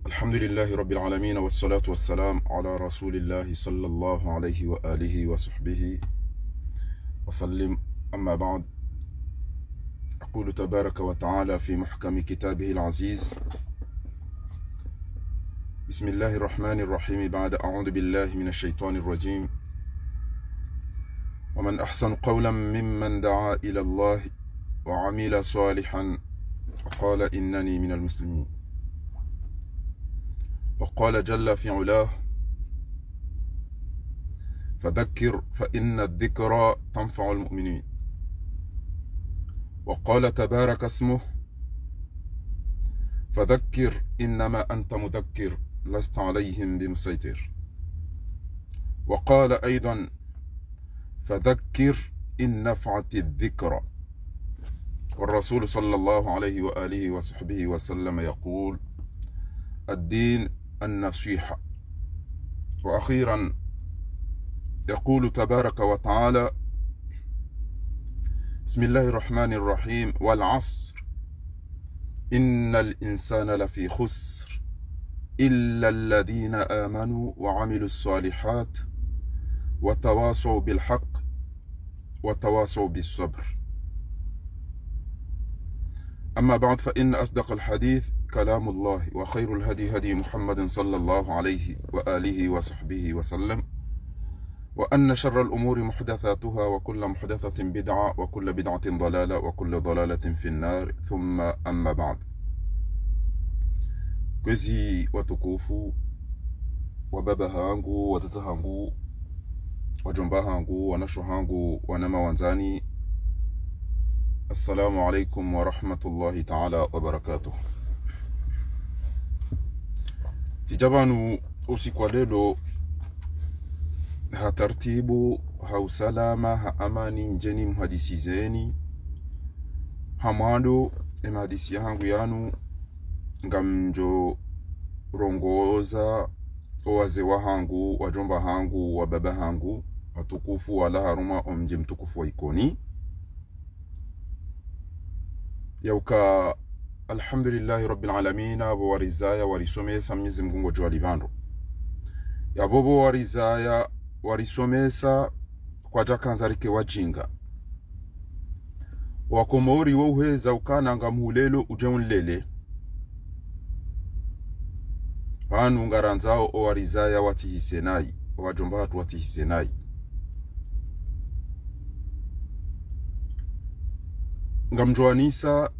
الحمد لله رب العالمين والصلاة والسلام على رسول الله صلى الله عليه وآله وصحبه وسلم. أما بعد، أقول تبارك وتعالى في محكم كتابه العزيز: بسم الله الرحمن الرحيم، بعد أعوذ بالله من الشيطان الرجيم: ومن أحسن قولا ممن دعا إلى الله وعمل صالحا وقال إنني من المسلمين. وقال جل في علاه: فذكر فإن الذكرى تنفع المؤمنين. وقال تبارك اسمه: فذكر إنما أنت مذكر لست عليهم بمسيطر. وقال أيضا: فذكر إن نفعت الذكرى. والرسول صلى الله عليه وآله وصحبه وسلم يقول: الدين النصيحة. وأخيرا يقول تبارك وتعالى: بسم الله الرحمن الرحيم: والعصر إن الإنسان لفي خسر إلا الذين آمنوا وعملوا الصالحات وتواصوا بالحق وتواصوا بالصبر. أما بعد، فإن أصدق الحديث كلام الله، وخير الهدي هدي محمد صلى الله عليه وآله وصحبه وسلم، وأن شر الأمور محدثاتها، وكل محدثة بدعة، وكل بدعة ضلالة، وكل ضلالة في النار. ثم أما بعد. Kwezi watukufu, wababa hangu, watata hangu, wajomba hangu, wanasho hangu, wanama wanzani, assalamu alaikum wa rahmatullahi ta'ala wa barakatuh. Tijabanu usiku wa leo, hatartibu, hausalama, haamani njeni mhadisizeni, hamado emahadisi yangu yanu ngamjo rongoza owaze wa hangu, wajomba hangu, wababa hangu watukufu, wala haruma omje mtukufu wa ikoni yauka. Alhamdulillahi rabbil alamin, abo warizaya warisomesa Mwenyezi Mungu jwa libando ya bobo warizaya warisomesa kwa jakanzarike wajinga wakomori woheza ukana ngamhulelo ujeunlele hanu ngaranzao owarizaya watihisenai, wajomba hatu watihisenai. Ngamjoanisa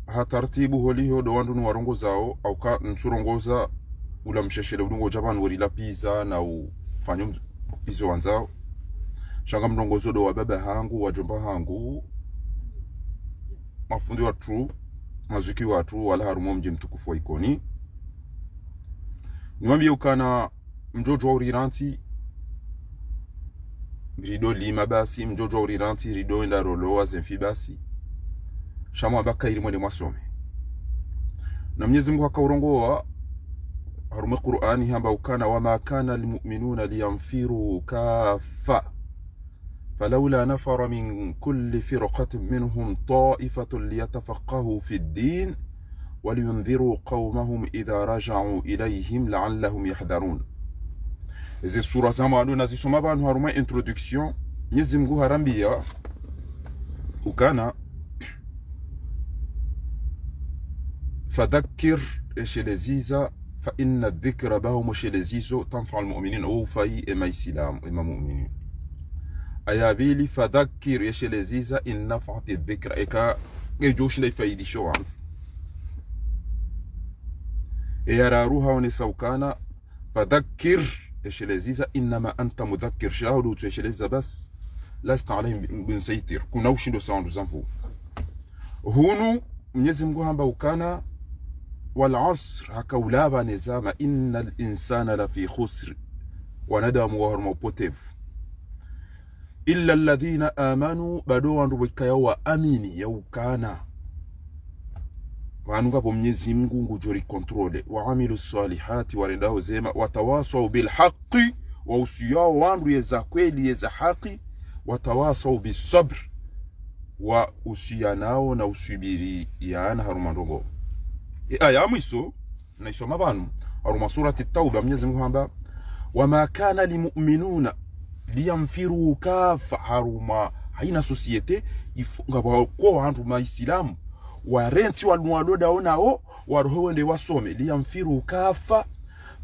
hatartibu holiho do wandu nuwarongo zao au ka nsurongoza ula msheshele udungo jabanu warila piza na ufanyo izo wanzao. Shanga mrongozo do wababa hangu, wajomba hangu, mafundi watu, mazuki watu, wala harumo mje mtukufu wa ikoni. Niwambie ukana mjojo wa uriranti rido lima basi, mjojo wa uriranti rido enda roloa zenfi basi, shamu abaka ili mwende mwasome. Na Mwenyezi Mungu hakaurongoa harume Qur'ani hamba ukana: wama kana almu'minuna liyanfiru kafa falawla nafara min kulli firqatin minhum ta'ifatun liyatafaqahu fi ad-din waliyundhiru qawmahum idha raja'u ilayhim la'allahum yahdharun. Hizi sura zama nazisoma banu harume introduction. Mwenyezi Mungu harambia ukana فذكر esheleziza fa inna dhikra bahum eshelezizo tanfa almu'minin au fai ema islam ema mu'minin. Ayabili fadhakkir esheleziza in nafati dhikra eka ejoshi la faidisho wa eyararuha wa nisaukana fadhakkir esheleziza inma anta mudhakkir shahudu esheleziza bas lasta alayhim bin saytir kuna ushindo sawandu zanfu hunu. Mwenyezi Mungu hamba ukana والعصر هكولابا نزاما إن الإنسان لفي خسر وندم وهرم بوتيف إلا الذين آمنوا بدوان ربك يو أميني يو كانا وعنوغا بمنيزي مغو جوري كنترول وعملوا الصالحات ورداو زيما وتواصوا بالحق ووسياو وانرو يزاكويلي يزاحاقي وتواصوا بالصبر ووسياناو نوسيبيري يانا هرمان رغو. Aya mwiso na isoma banu haruma surati at-tauba Mwenyezi Mungu hamba wama kana limu'minuna liyamfiru kafa haruma haina societe ngaba ko hantu maislamu warenti walwaloda onao warohende wasome liyamfiru kafa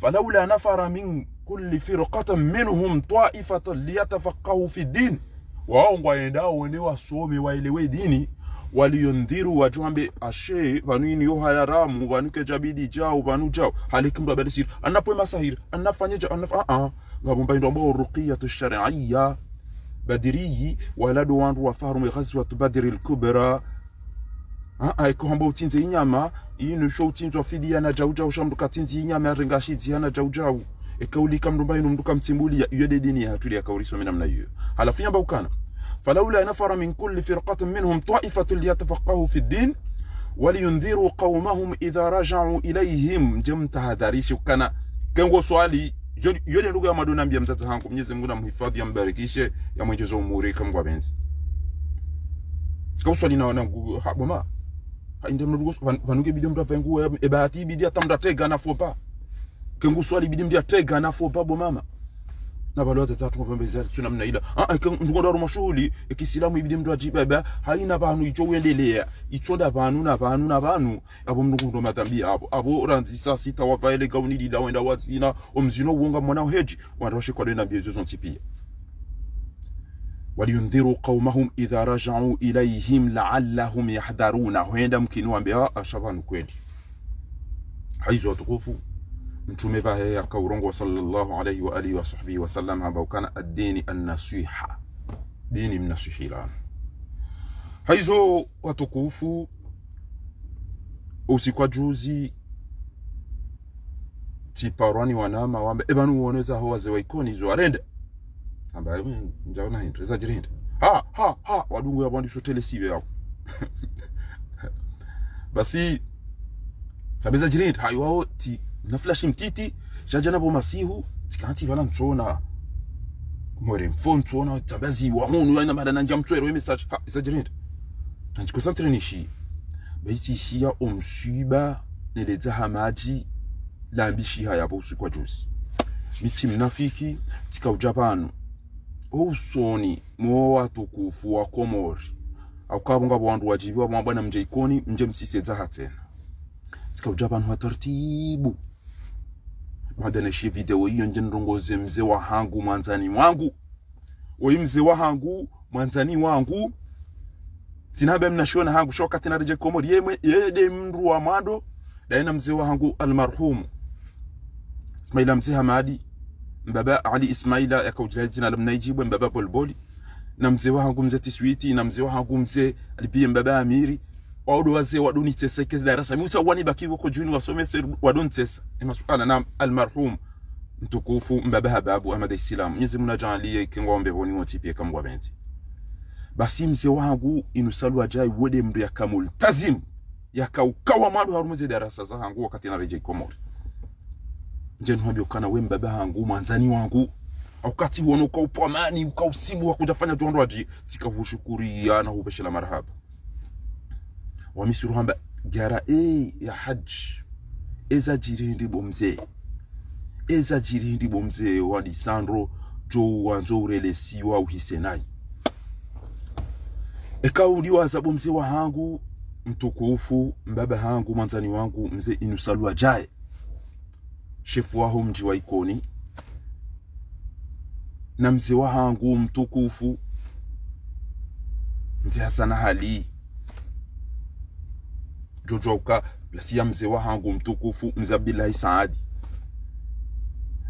falawla nafara min kulli firqatin minhum ta'ifatan liyatafaqahu fi din wao ngwaenda wende wasome waelewe dini waliyondhiru wajambe ashe vanini yo haramu vanuke jabidi jao vanu jao halikim babali sir anapo masahir anafanyaje ngabomba ndombo ruqiyatu shar'iyya badriyi waladu wandu wafahamu ghazwat badr al-kubra aiko hamba utinze inyama inu show utinzo fidia na jauja ushamduka tinzi inyama ringashidzi na jauja ekaulika mdomba inu mduka mtimbulia yode dini ya tuli akauliso namna hiyo halafu yamba ukana فلولا نفر من كل فرقة منهم طائفة ليتفقهوا في الدين ولينذروا قومهم إذا رجعوا إليهم جمت هذا ريش كان سؤالي yule ndugu ya maduna mbia mzazi wangu Mwenyezi Mungu namhifadhi ambarikishe yamwejezo umuri kama kwa benzi kwa swali naona haboma hainde ndugu vanuke bidii mtu afangu ebahati bidii atamda tega na fopa kengu swali bidii mdia tega na fopa bo mama na balo tatu ngombe tunamna ila ndugu ndo mashuhuli ikisilamu ibidi mtu ajibaba haina bantu icho wendelea itonda bantu na bantu abo ndugu ndo matambi abo ranzi saa sita wavaele gauni dida wenda wazina omzino wonga mwana heji wanaroshe kwa dena biezo zontipia waliyundhiru qaumahum idha raja'u ilayhim la'allahum yahdharuna huenda mkinu ambia ashabanu kweli haizo watukufu mtume bahe akaurongo sallallahu alayhi wa alihi wa sahbihi wa sallam haba kana ad-dini an-nasiha dini mnasihila haizo watukufu usikwa juzi tiparwani wanama wambe ebanu uoneza ho waze waikoni zo arende amba njaona hintreza jirinde ha wadungu ya bandi shotele sibe yao basi sabeza jirinde hayo wao ti na flash mtiti jajana bo masihu tikanti vala mtona more phone tona tabazi wa hunu ina madana nja mtwero message ha isajirinde tanji concentre nishi baiti shia omsuba neleza hamaji lambishi haya bo usikwa juzi miti mnafiki tika ujapanu usoni mo watukufu wa Komori akabunga bwandu wajibiwa mabwana mje ikoni mje msiseza hatena tika ujapanu wa taratibu madana shi video hiyo nje ndongoze mzee wa hangu mwanzani wangu oi mzee wa hangu mwanzani wangu sinabe mnashona hangu shoka tena reje Komori yemwe yede mru wa mando daina mzee wa hangu almarhum Ismaila mzee Hamadi mbaba Ali Ismaila yakaujilia jina la mnaijibu mbaba Bolboli na mzee wa hangu mzee Tiswiti na mzee wa hangu mzee alipia mbaba Amiri waudo wazee waduni teseke darasa musa wani bakiwo ko juni wasome waduni tesa masuala na almarhum mtukufu mbaba Hababu Ahmad Islam Mwenyezi Mungu ajalie kingombe boni wotipie kama wabenzi basi mzee wangu inusalu ajai wode mdu ya kamul tazim yakaukawa malu harumeze darasa za hangu wakati na reje Komori nje nwambi ukana we mbaba hangu mwanzani wangu wakati wono kwa upamani ukausibu wa kujafanya jondo aji tikavushukuriana hubeshela marhaba wamisiru hamba gara ya hajj eza jirindi bomze wa Lisandro jo wanzo urelesi wa uhisenai ekauliwa za bomze wa hangu mtukufu mbaba hangu mwanzani wangu mzee inusalu ajaye shefu waho mji wa ikoni na mzee wa hangu mtukufu mzee Hasana Hali Jojo uka plasia mzee wa hangu mtukufu mzee Abdullahi Saadi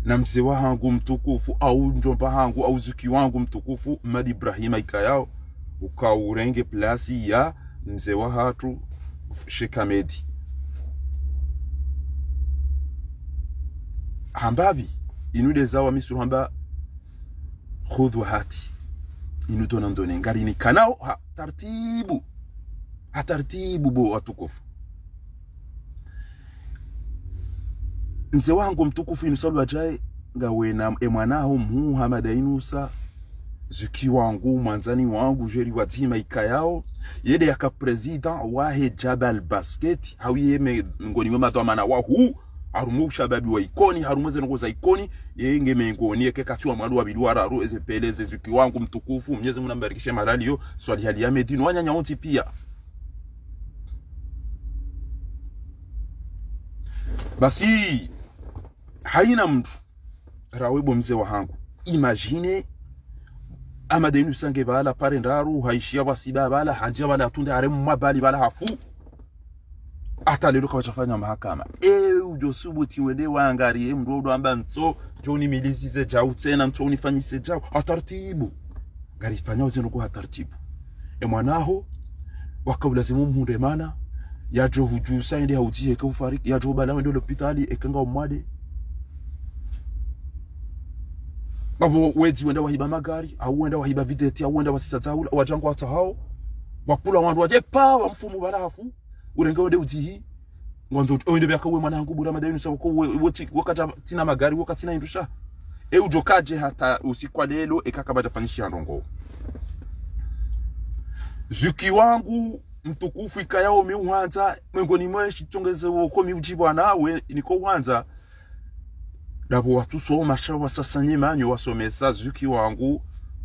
na mzee wa hangu mtukufu au njomba hangu au zuki wangu mtukufu Madi Ibrahima ikayao uka urenge plasi ya mzee wa hatu Shekamedi hambabi inude zawa misuru hamba khudhu hati inutona ndone ngari ni kanao tartibu bo watukufu mzee wangu mtukufu inusalu ajaye ngawe na emwanaho Muhammad Inusa zuki wangu mwanzani wangu jeri wazima ikayao yede yaka president wahe Jabal Basket hawiye ngoni mama to mana wahu harumu shababi wa ikoni harumu zengo za ikoni yenge mengoni yeke katiwa madu wa biduara ru ezepeleze zuki wangu mtukufu Mwenyezi Mungu ambarikishe malali yo swali hali ya medini wanya nyaonti pia. Basi haina mtu rawebo mzee wa hangu imagine ama denu sange bala pare ndaru haishia wasiba bala hanja bala tunde haremu mabali bala hafu hata lelo kwa chafanya mahakama ujosubuti wende waangarie mrodo amba nto joni milizize jau tena nto unifanyise jau atartibu gari fanya uzeno kwa atartibu mwanaho wakaulazimu mhunde mana yajo hujusa ende hautie ke ufariki yajo bala wende l'hôpital ekanga omwade babo wedi wenda wahiba magari au wenda wahiba videti au wenda wasitataula wajango hata hao wakula wandu waje pa wa mfumu balafu urenge wende uzihi ngonzo wende byakawe mwanangu bura madayinu sako woti wakata tina magari wakati na indusha ujokaje hata usikwa lelo ekakabaja fanyishia ndongo zuki wangu mtukufu ikayao miuhanza mengoni mweshi tongeze woko miujibwa nawe niko uhanza dabo watu soma shawa sasa nyimanyo wasomesa zuki wangu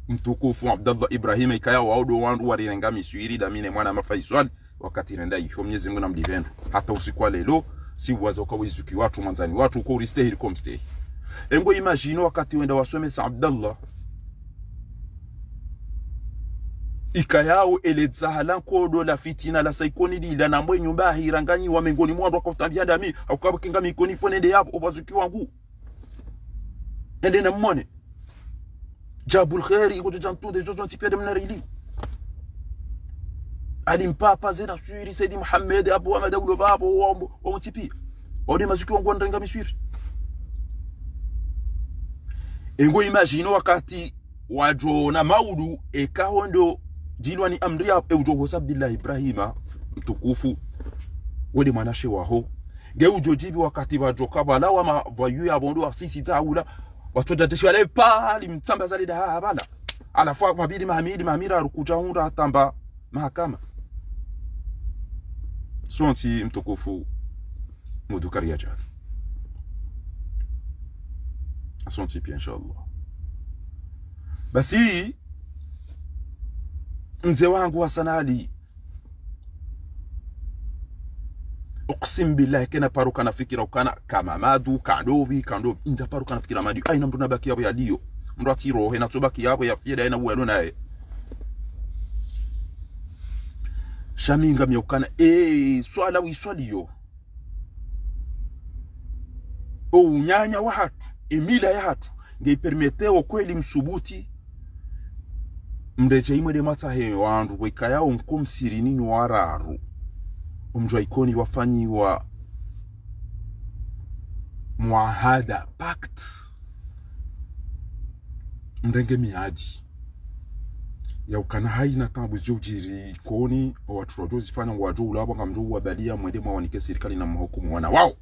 mtukufu Abdallah Ibrahim ikayao waodo wandu warirenga miswiri damine mwana mafaiswali wakati nenda hiyo Mwenyezi Mungu namdivendo hata usikwa lelo si wazo kwa wizuki watu manzani watu uko uristehili komstehili engo imagine wakati wenda wasomesa Abdallah ikayao elezahala kodo la fitina la saikoni lila na mwe nyumba hiranganyi wa mengoni mwandu wakautabia dami au kwa kinga mikoni fonende yapo obazuki wangu ende na mwone jabul khairi iko jantu de zozo tipia de mnarili alimpapa zena suiri Saidi Muhammad Abu Ahmad Abdul Babo wa mtipi wode mazuki wangu ndrenga miswiri engo imagine wakati wajo na maudu ekahondo jilwani amria ujogo Abdullah Ibrahima mtukufu wode manashe waho geujo jibi wakati wajo kabala wa mavayu ya bondo wa sisi taula watojateshi wale pali mtsamba zalida habala alafu mabidi mahamira rukuja hunda atamba mahakama sonti mtukufu mudukari ajad sonti pia inshallah. Basi mzee wangu Hassan Ali uqsim billahi kena paruka nafikira ukana kama madu kandobi inda paruka nafikira madu aina mtu nabaki yabo yaliyo mtu atiro hena tobaki yabo ya fieda ina uwelo nae shaminga miokana swala wiswaliyo unyanya wa hatu emila ya hatu ngeipermeteo kweli msubuti mreje imwe matahe wandu wekayao nkomsiri nini wararu umjwa ikoni wafanyi wa muahada pact mrenge miadi ya ukana haina tabu jiri koni watu rojozi fanya wajou labo ngamjou wabalia mwende mwawanike serikali na mhukumu wana wao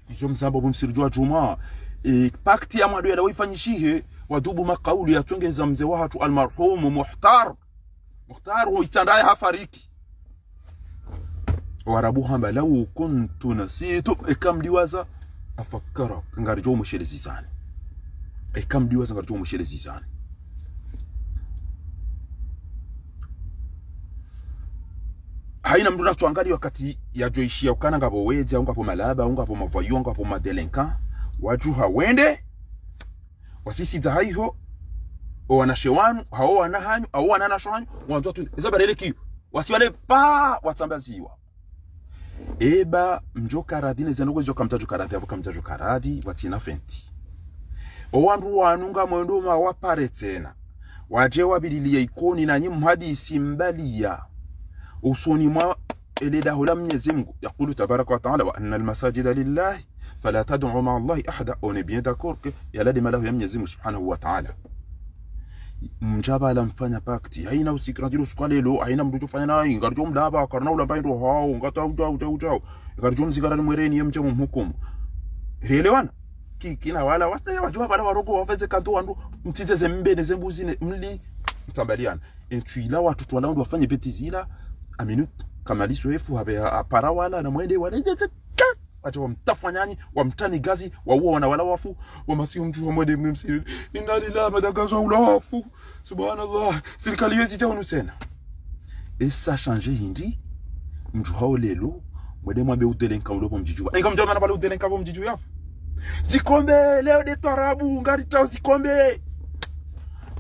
izo mzambo bumsirjwa juma pakti ya mwadu ya waifanyishihe wadubu makauli ya tuongeza mzee watu almarhumu Muhtar hu itandaya hafariki warabu hamba lau kuntu nasitu ekam liwaza afakara ngarijo mushele zizani ekam liwaza ngarijo mushele zizani haina mdu natuangali wakati ya joishia ukana ngabo wezi au ngapo malaba au ngapo mavayu au ngapo madelenka wajuha wende wasisi za haiho wanashewanu hao wanahanyu au wananashwanyu wanatoa tu ezabarele kiyo wasiwale pa watambaziwa eba mjoka radine zanogo joka mtajo karadi abo kamtajo karadi watina fenti owandu wanunga mwendo ma wapare tena waje wabililia ikoni na nyimu hadisi mbalia usoni mwa eleda hula Mwenyezi Mungu yakulu tabaraka wa taala wa anna almasajida lillahi fala tad'u ma'a Allahi ahada. On est bien d'accord que yala de malahu ya Mwenyezi Mungu subhanahu wa ta'ala mjabala mfanya pakti haina usikradilo sukalelo haina mdu tufanya na ingarjo mdaba karna ula bairo hao ngata ujao ingarjo mzigara ni mwereni ya mjamu mhukumu elewana kina wala wasa wajua bala warogo wafeze kanto wandu mtiteze mbene zembuzine mli mtambaliana entuila watu twala ndo wafanye betizila aminu kama liso efu habe para wala na mwende wala acha wamtafanyanyi wamtani gazi waua wana wala wafu wamasiu mtu wa mwede msiri inna lillahi madagazo ulafu subhanallah serikali yezi taunu tena esa changer hindi mtu hao lelo mwede mwabe udelenka ulopo mjiju inga mjama na bale udelenka bo mjiju yapo zikombe leo de tarabu ngari tao zikombe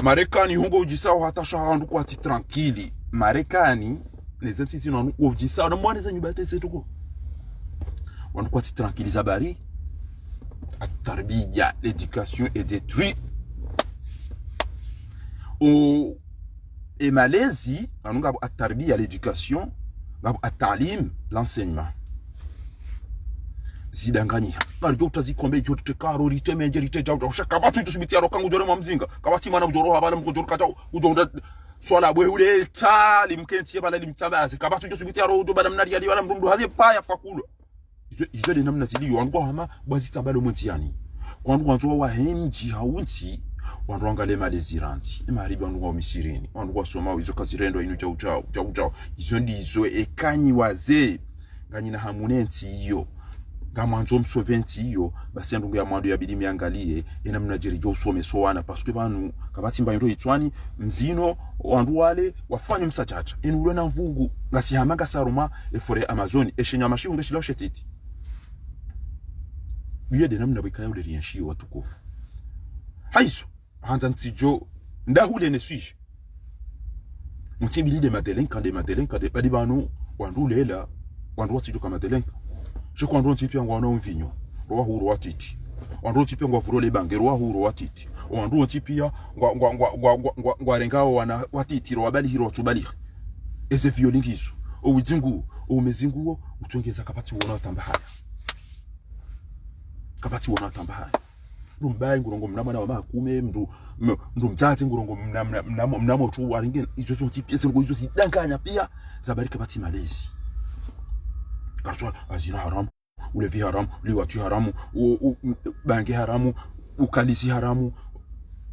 Marekani hungo ujisao hata shahandu kwa ti tranquili Marekani les entités non ujisao na mwane za nyubate setuko on quoi ti tranquille zabari at-tarbiya l'éducation est détruite au et Malaisie on a at-tarbiya l'éducation at-talim l'enseignement zidanganya baryo utazikombe cyo tekaro ritemenje riteja ushaka batu tusubiti yaro kangu jore mumzinga kabati mana ujoro habala mukujoro kata ujonda swala bwe ule tali mkensi bala limtsabazi kabatu tusubiti yaro ujoba namnari ali wala mrundu hazi paya fakulo izo de namna zili wangu hama bazita balo montiani kwandu kwanzo wa hemji haunti wandu angale maleziranti imaribi wandu wa misirini wandu wa soma izo kazirendo inu chau izo ndizo ekanyi waze nganyina hamunenti iyo ngamanzo msoventi iyo basi ndungu ya mwandu ya bidimi angalie ina mnajirijo usome soana parce que banu kabati mbayiro itwani mzino wandu wale wafanye msachacha inulo na mvungu ngasi hamanga saruma efore Amazon eshenya mashiu ngeshilo shetiti biye de namna bikaya ule rienshi watukufu haiso hanza ntijo ndahule ne suis mtibili de Madeleine kande badi banu wandu lela wandu watijo kama Madeleine je crois qu'on tipia ngwana mvinyo roa huru watiti wandu tipia ngwa vurole bange roa huru watiti wandu tipia ngwa rengao wana watiti roa bali hiro tubali eze violingizo o widzingu o mezinguo utongeza kapati wona tamba haya kapati wona tamba haya rumbaye ngurongo mnama na makume mndu mzazi ngurongo mnamo tu waringe izo zo tipia ngo izo sidanganya pia zabari kapati malezi Karso azina haram, ulevi haram, liwatu haramu, bangi haramu, ukalisi haramu,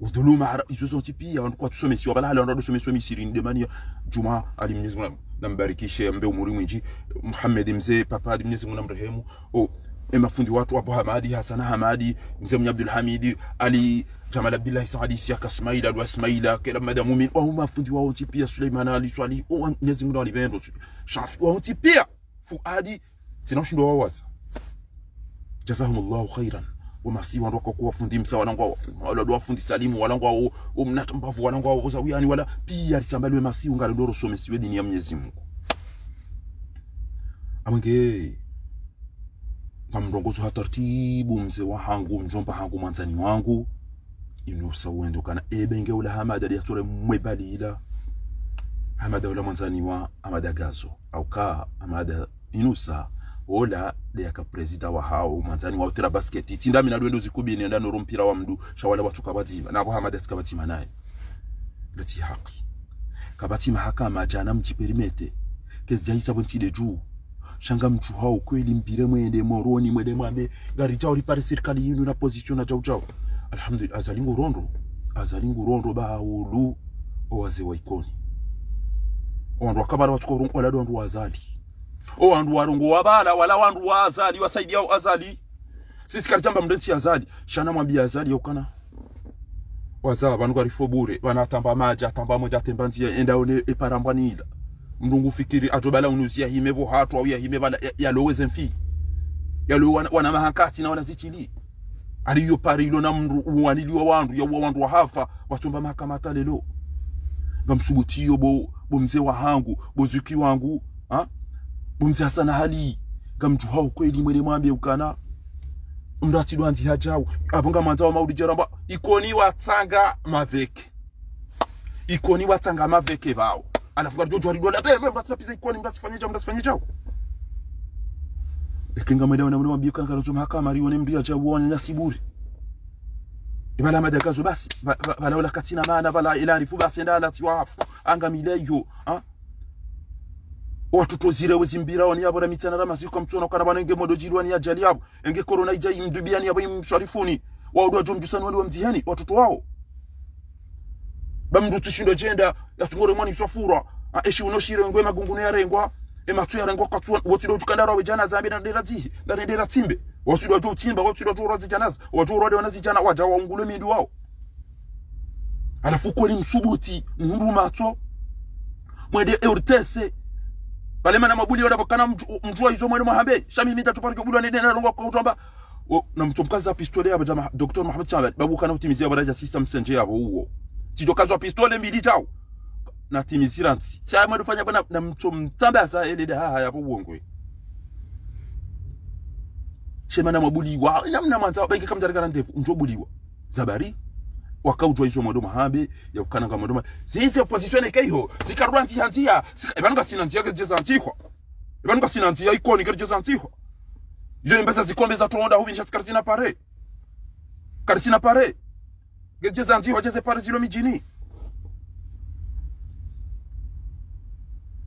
udhuluma haramu. Izo zonti pia wanakuwa tusomesi wabala hala wanakuwa tusomesi sirini demani ya Juma ali Mwenyezi Mungu nambarikishe mbe umuri mwinji Muhammad mzee papa ali Mwenyezi Mungu namrehemu mafundi watu Abu Hamadi Hassan Hamadi mzee Mwenye Abdul Hamid Ali Jamal Abdullah Saadi Siaka Ismaila Alwa Ismaila kila madamu mumin mafundi wao pia Suleiman Ali Swali Mwenyezi Mungu alibendo Shafi wao pia Fuadi sinashindo wawaza jazahumullahu khairan wamasi wandoka kwa fundi msa walangwa wala wafundi salimu walangwa mnatambavu walangwa uzawiyani wala pia litambaliwe masi ungale doro somesiwe dini ya Mwenyezi Mungu amange ngamrongozo hatartibu mzee wa hangu mjomba hangu manzani wangu inusa wendo kana ebenge ula hamada ya tore mwebalila hamada ula manzani wa amada gazo au ka amada inusa ola de yaka president wa hao manzani wa utera basket tindami na rwendo zikubini ndano rumpira wa mdu shawala watu kabatima na Muhammad kabatima naye lati haki kabatima hakama jana mjiperimete kezjaisa bonti de juu shanga mtu hao kweli mpire mwende moroni mwende mwambe gari jao ripare serikali yinu na position na jao alhamdulillah azalingu rondo ba ulu owaze wa ikoni wandu wakabala watu ko wala wandu wazali wandu warongo wabala wala wandu wazali wasaidia azali sisi karitamba mdenti azali shana mwambia azali yokana wazala banu gari fobure banatamba maja tamba moja tembanzia enda one eparambwanila mndungu fikiri atobala unuzia himebo hatu au ya himebala ya loweze mfi ya lo wana mahankati na wana zichili aliyo parilo na mndu uwaniliwa wandu ya wandu wa hafa watumba mahakamata lelo ngamsubutiyo bo mzee wa hangu bozuki wangu Bumzi Hassan hali gamtu hao kweli mwele mwambe ukana mrati dwanzi hajao abonga manzawa maudi jaramba ikoni watanga maveke bao alafu jojo alidola mrati pisa ikoni mrati fanye jao ekinga mwele mwambe ukana kana tuma kama rione mbia jao wanya nyasiburi ibala madagazo basi bala wala katina maana bala ilani fu basi ndala tiwafu anga mileyo watoto zile wezimbira wani yabo na mitana ramasi kwa mtuona kana bana nge modo jilwani ya jali yabo enge corona ija imdubiani yabo imswarifuni waudwa jomjusani wali wa mzihani watoto wao bamndu tushindo jenda ya tungore mwani mswafura eshi unoshire ngwe magungune ya rengwa matu ya rengo katsuwa watu do jukandara wa jana zambi na derazi na dera timbe watu do timba watu do rozi janaza watu rode wanazi jana waja waungule midi wao alafu kweli msubuti mhuru mato mwede eurtese bale mana mabuli yoda bakana mjua hizo mwene mahambe shami mita tuparike bulu na dena rengo kwa utamba na mtomkaza pistole ya bajama Dr. Mohamed Chambat babu kana utimizia baraja system senje yabo huo tidokazo pistole mbili tao na timiziranti chama dufanya bana na mtomtambaza ele ha yapo uongwe shema na mabuliwa namna manza bengi kamjara garantefu njobuliwa zabari wakautwa hizo mwodo mahambe ya ukana kama mwodo sisi opposition ekeho sikaruanti hantia ebanga sinantia kejeza antihwa ebanga sinantia ikoni kejeza antihwa Jone mbesa zikombe za tuonda hubi nishati karisina pare. Karisina pare. Gejeza anti hojeze pare zilo mijini.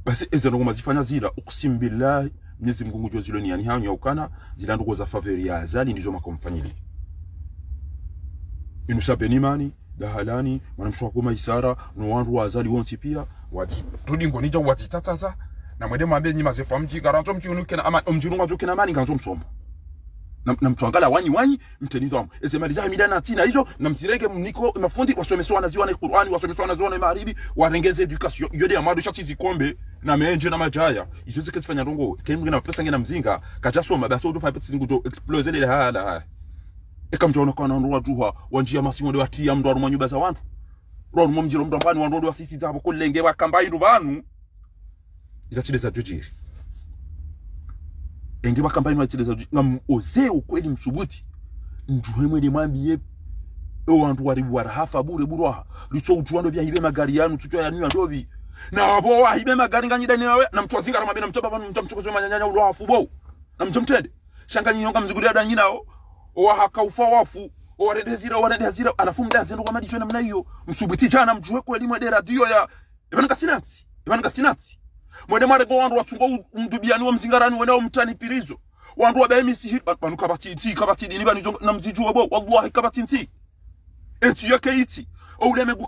Basi eze nungu mazifanya zila. Uksim billahi. Mnyezi mgungu jua zilo ni yani hao nyaukana. Zila ndugu za favori ya azali nizo makomfanyili. Inusa benimani. Dahalani. Wanamshua kuma isara. Nuwandu wa azali wonti pia. Tudingo nija watitataza. Na mwede mwambe nyi mazefu mji garanto mji unuke na ama mji ununga joke na mani ganzo msomo na mtuangala wanyi mtenizo amu eze maliza midana tina hizo na msirege mniko mafundi wasomeswa na ziwa na Qur'ani wasomeswa na ziwa na magharibi warengeze education yode amadu shati zikombe na menje na majaya izo zike zifanya rongo kemu ngina pesa ngina mzinga kajaso mabasa udo fa pesa ngudo explose ile hala ekamjona kwa nando wajuha wanjia masimo de watia mdo aruma nyuba za wantu ro mu mjiro mdombani wandodo wasisi zabo kolenge bakamba irubanu izatile za jujiri enge bakamba ino atile za jujiri ngam oze ukweli msubuti njuhe mwede mwambiye wantu wari hafa bure burwa litso utuando bya hibe magari yanu tucho ya niwa ndobi na abo wa hibe magari nganyida niwe na mtwazinga rama bina mtoba banu mtamchuko manyanya ulo hafu bo na mtamtende shanga nyinyoka mziguri ya nyinao wa hakaufa wafu warende hazira alafu mdaze ndo kwa madicho namna hiyo msubuti jana mjuhe kweli mwede radio ya ibana kasinati mwede marego wandu watungo umdubiani wa mzingarani wenao mtani pirizo wandu wa BMC hit banu kabati dini bani na mziju wabo wallahi kabati nti eti yake iti oule megu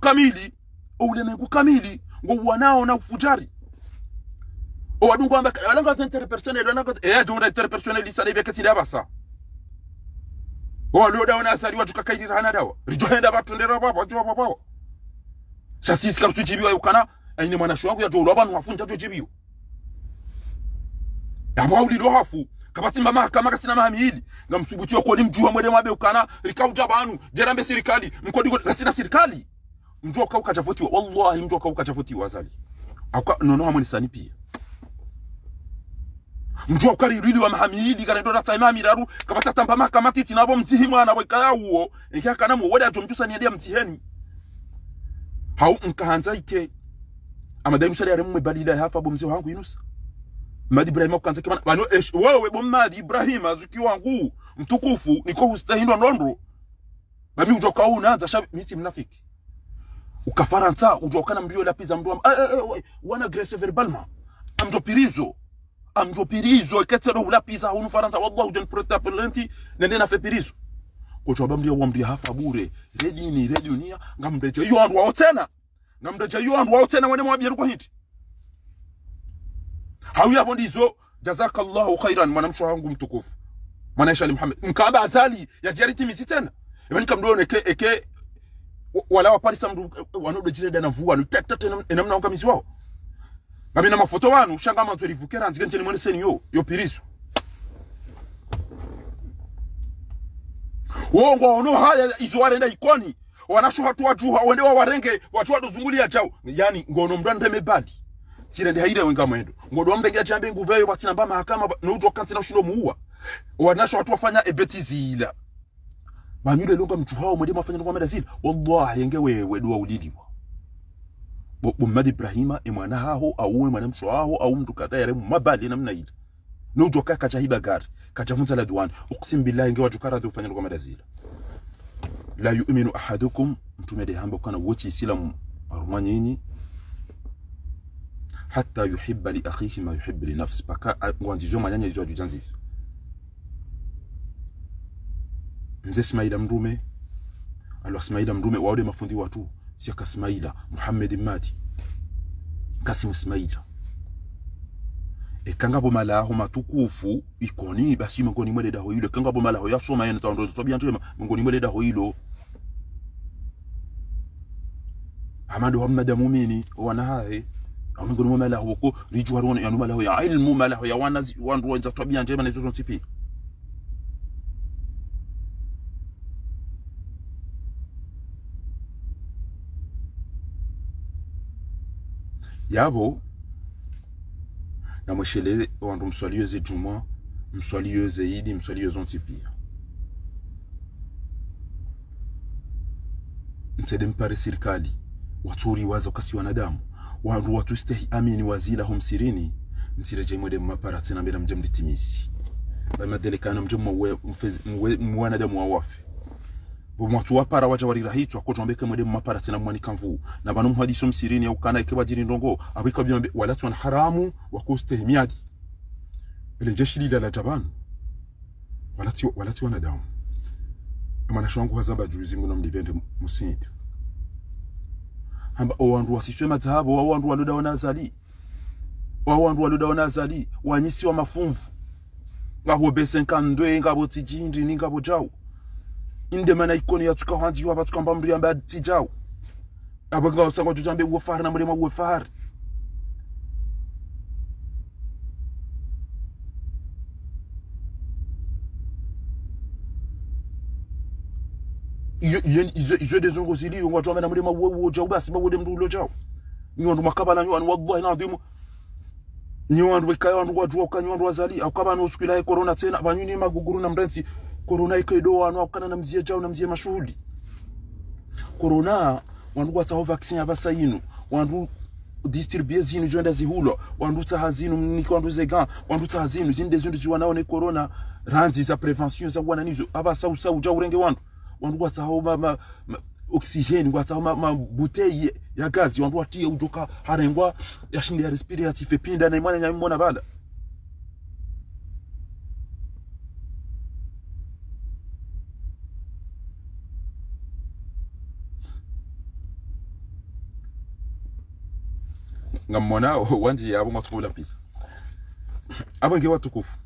kamili ngo wanao na ufujari o wadungo amba alanga interpersonnel alanga donda interpersonnel isale bekati dabasa o loda wana asali watu kakaidira hana dawa rijohenda batondera baba jo baba chasisi karutujibiwa yukana aine mwanashu wangu ya jolo abantu wafunja jo jibiyo yabo ulilo hafu kabatimba mahakama kasina mahamili ngamsubuti wako ni mjua mwede mwabe ukana rikauja banu jerambe serikali mkodi kasina serikali mjua kauka chafuti wallahi mjua kauka chafuti wazali akwa nono hamoni sani pia mjua ukari rili wa mahamili kana ndo rata imami raru kabata tamba mahakama titi nabo mtihi mwana wekaya huo ikia kana mu wada jomjusa ni adia mtiheni hau mkahanza ike ama dai mshari aremu badila hafa bomzi wangu inusa Madi Ibrahim kwanza kama bano wewe bomadi Ibrahim azuki wangu mtukufu niko hustahindwa ndondo bami ujoka unaanza shabi miti mnafiki ukafaransa ujoka na mbio la pizza mdu wana grace verbalement amdo pirizo ketero la pizza unu faransa wallahu jan protapelenti nende fe pirizo ko choba mdia wa mdia hafa bure redionia ngamdeje yo andu wao tena wene mwabia ruko hiti hawia bondizo jazakallahu khairan mwanamsho wangu mtukufu mwanaisha ali Muhammad mkaba azali ya jariti misi tena ebani kamdo eke wala wa parisa mdu wanodo jireda na vuwa no tata enamna wanga misi wao babi na mafoto wanu shanga manzo rivukera nzige mwene seni yo piriso wongo ono haya izo warenda ikoni wanasho hatu wajuha wende wa warenge watu wadozungulia chao yani ngono mbrande mebali sirende haide wenga mwendo ngodo mbega jambe nguveyo batina ba mahakama n'ujo kanti na shulo muwa wanasho watu wafanya ebetizila banyule longa mtuhao mwende mafanya ngwa medazila wallahi yenge wewe dua uliliwa Madi Ibrahima emwana haho au mwana msho haho au mtu kadha yare mabali namna ile n'ujo kaka chahiba gari kachafunza la duwan uqsim billahi yenge watu karadu ufanya ngwa medazila la yu'minu ahadukum mtumede hamba kana wote isilamu arumanyini hatta yuhibba li akhihi ma yuhibbu li nafsi paka ngwandizo manyanya izo ajujanzisi mzee Ismaila Mrume Ismaila Mrume wale mafundi watu si Ismaila Muhammad Madi Kasim Ismaila ekangabo malaho matukufu ikoni basi mngoni mwele daho yule kangabo malaho yasoma yana tando tobia njema mngoni mwele daho hilo amado hamada muumini wana hae mngoni mwele malaho ko riju harona ya malaho ya ilmu malaho ya wanazi wandu wanza tobia njema nezo nsipi yabo na mweshele wandu mswaliyoze juma mswaliyoze idi mswaliyoze ntipia mtede mpare serikali waturi waza kasi wanadamu wandu watu istehi amini wazila hum sirini msireje mwede mapara tena mbele mjemditimisi bama delikana mjemwa mwanadamu wawafe Bumwatu wapara waja warirahitu wakotombeke mwede mapara tena mwani kanvu na banu mhadisu msirini ya ukana ikiwa jiri ndongo awika biyambe walatu wana haramu wakuste miadi ile jeshi lila la jabanu walati wanadamu amana shwangu hazaba juzi muna mlibende musindi hamba owandu wasiswe madhabu owandu waluda wanazali wanyisi wa mafumvu ngabo besenkandwe ngabo tijindi ngabo jau inde mana ikoni ya tukahandi wa batu kamba mri amba tijau abanga usanga tujambe uwafari na mrema uwafari izo dezongo zili ngwa tuambe na mrema uwo jau basi bawode mrulo jau nyondo makabala nyo wallahi na dimu nyondo wekaya wandu wajua kanyondo wazali akaba no sikila corona tena abanyuni maguguru na mrensi corona ikedo wanu akana na mzia jao na mzia mashuhudi corona wandu wataho vaccine abasa yinu wandu distribue zinu jonda zihulo wandu tahazinu niko wandu zega wandu tahazinu zinde zindu ziwanao ne corona ranzi za prevention za wana nizo abasa uja urenge wandu wataho oxygene wataho ma bouteille ya gazi wandu watie ujoka harengwa yashindi ya respiratif pinda na imwana nyamona bala ngamona wanji yabo ngatubula pizza abange watukufu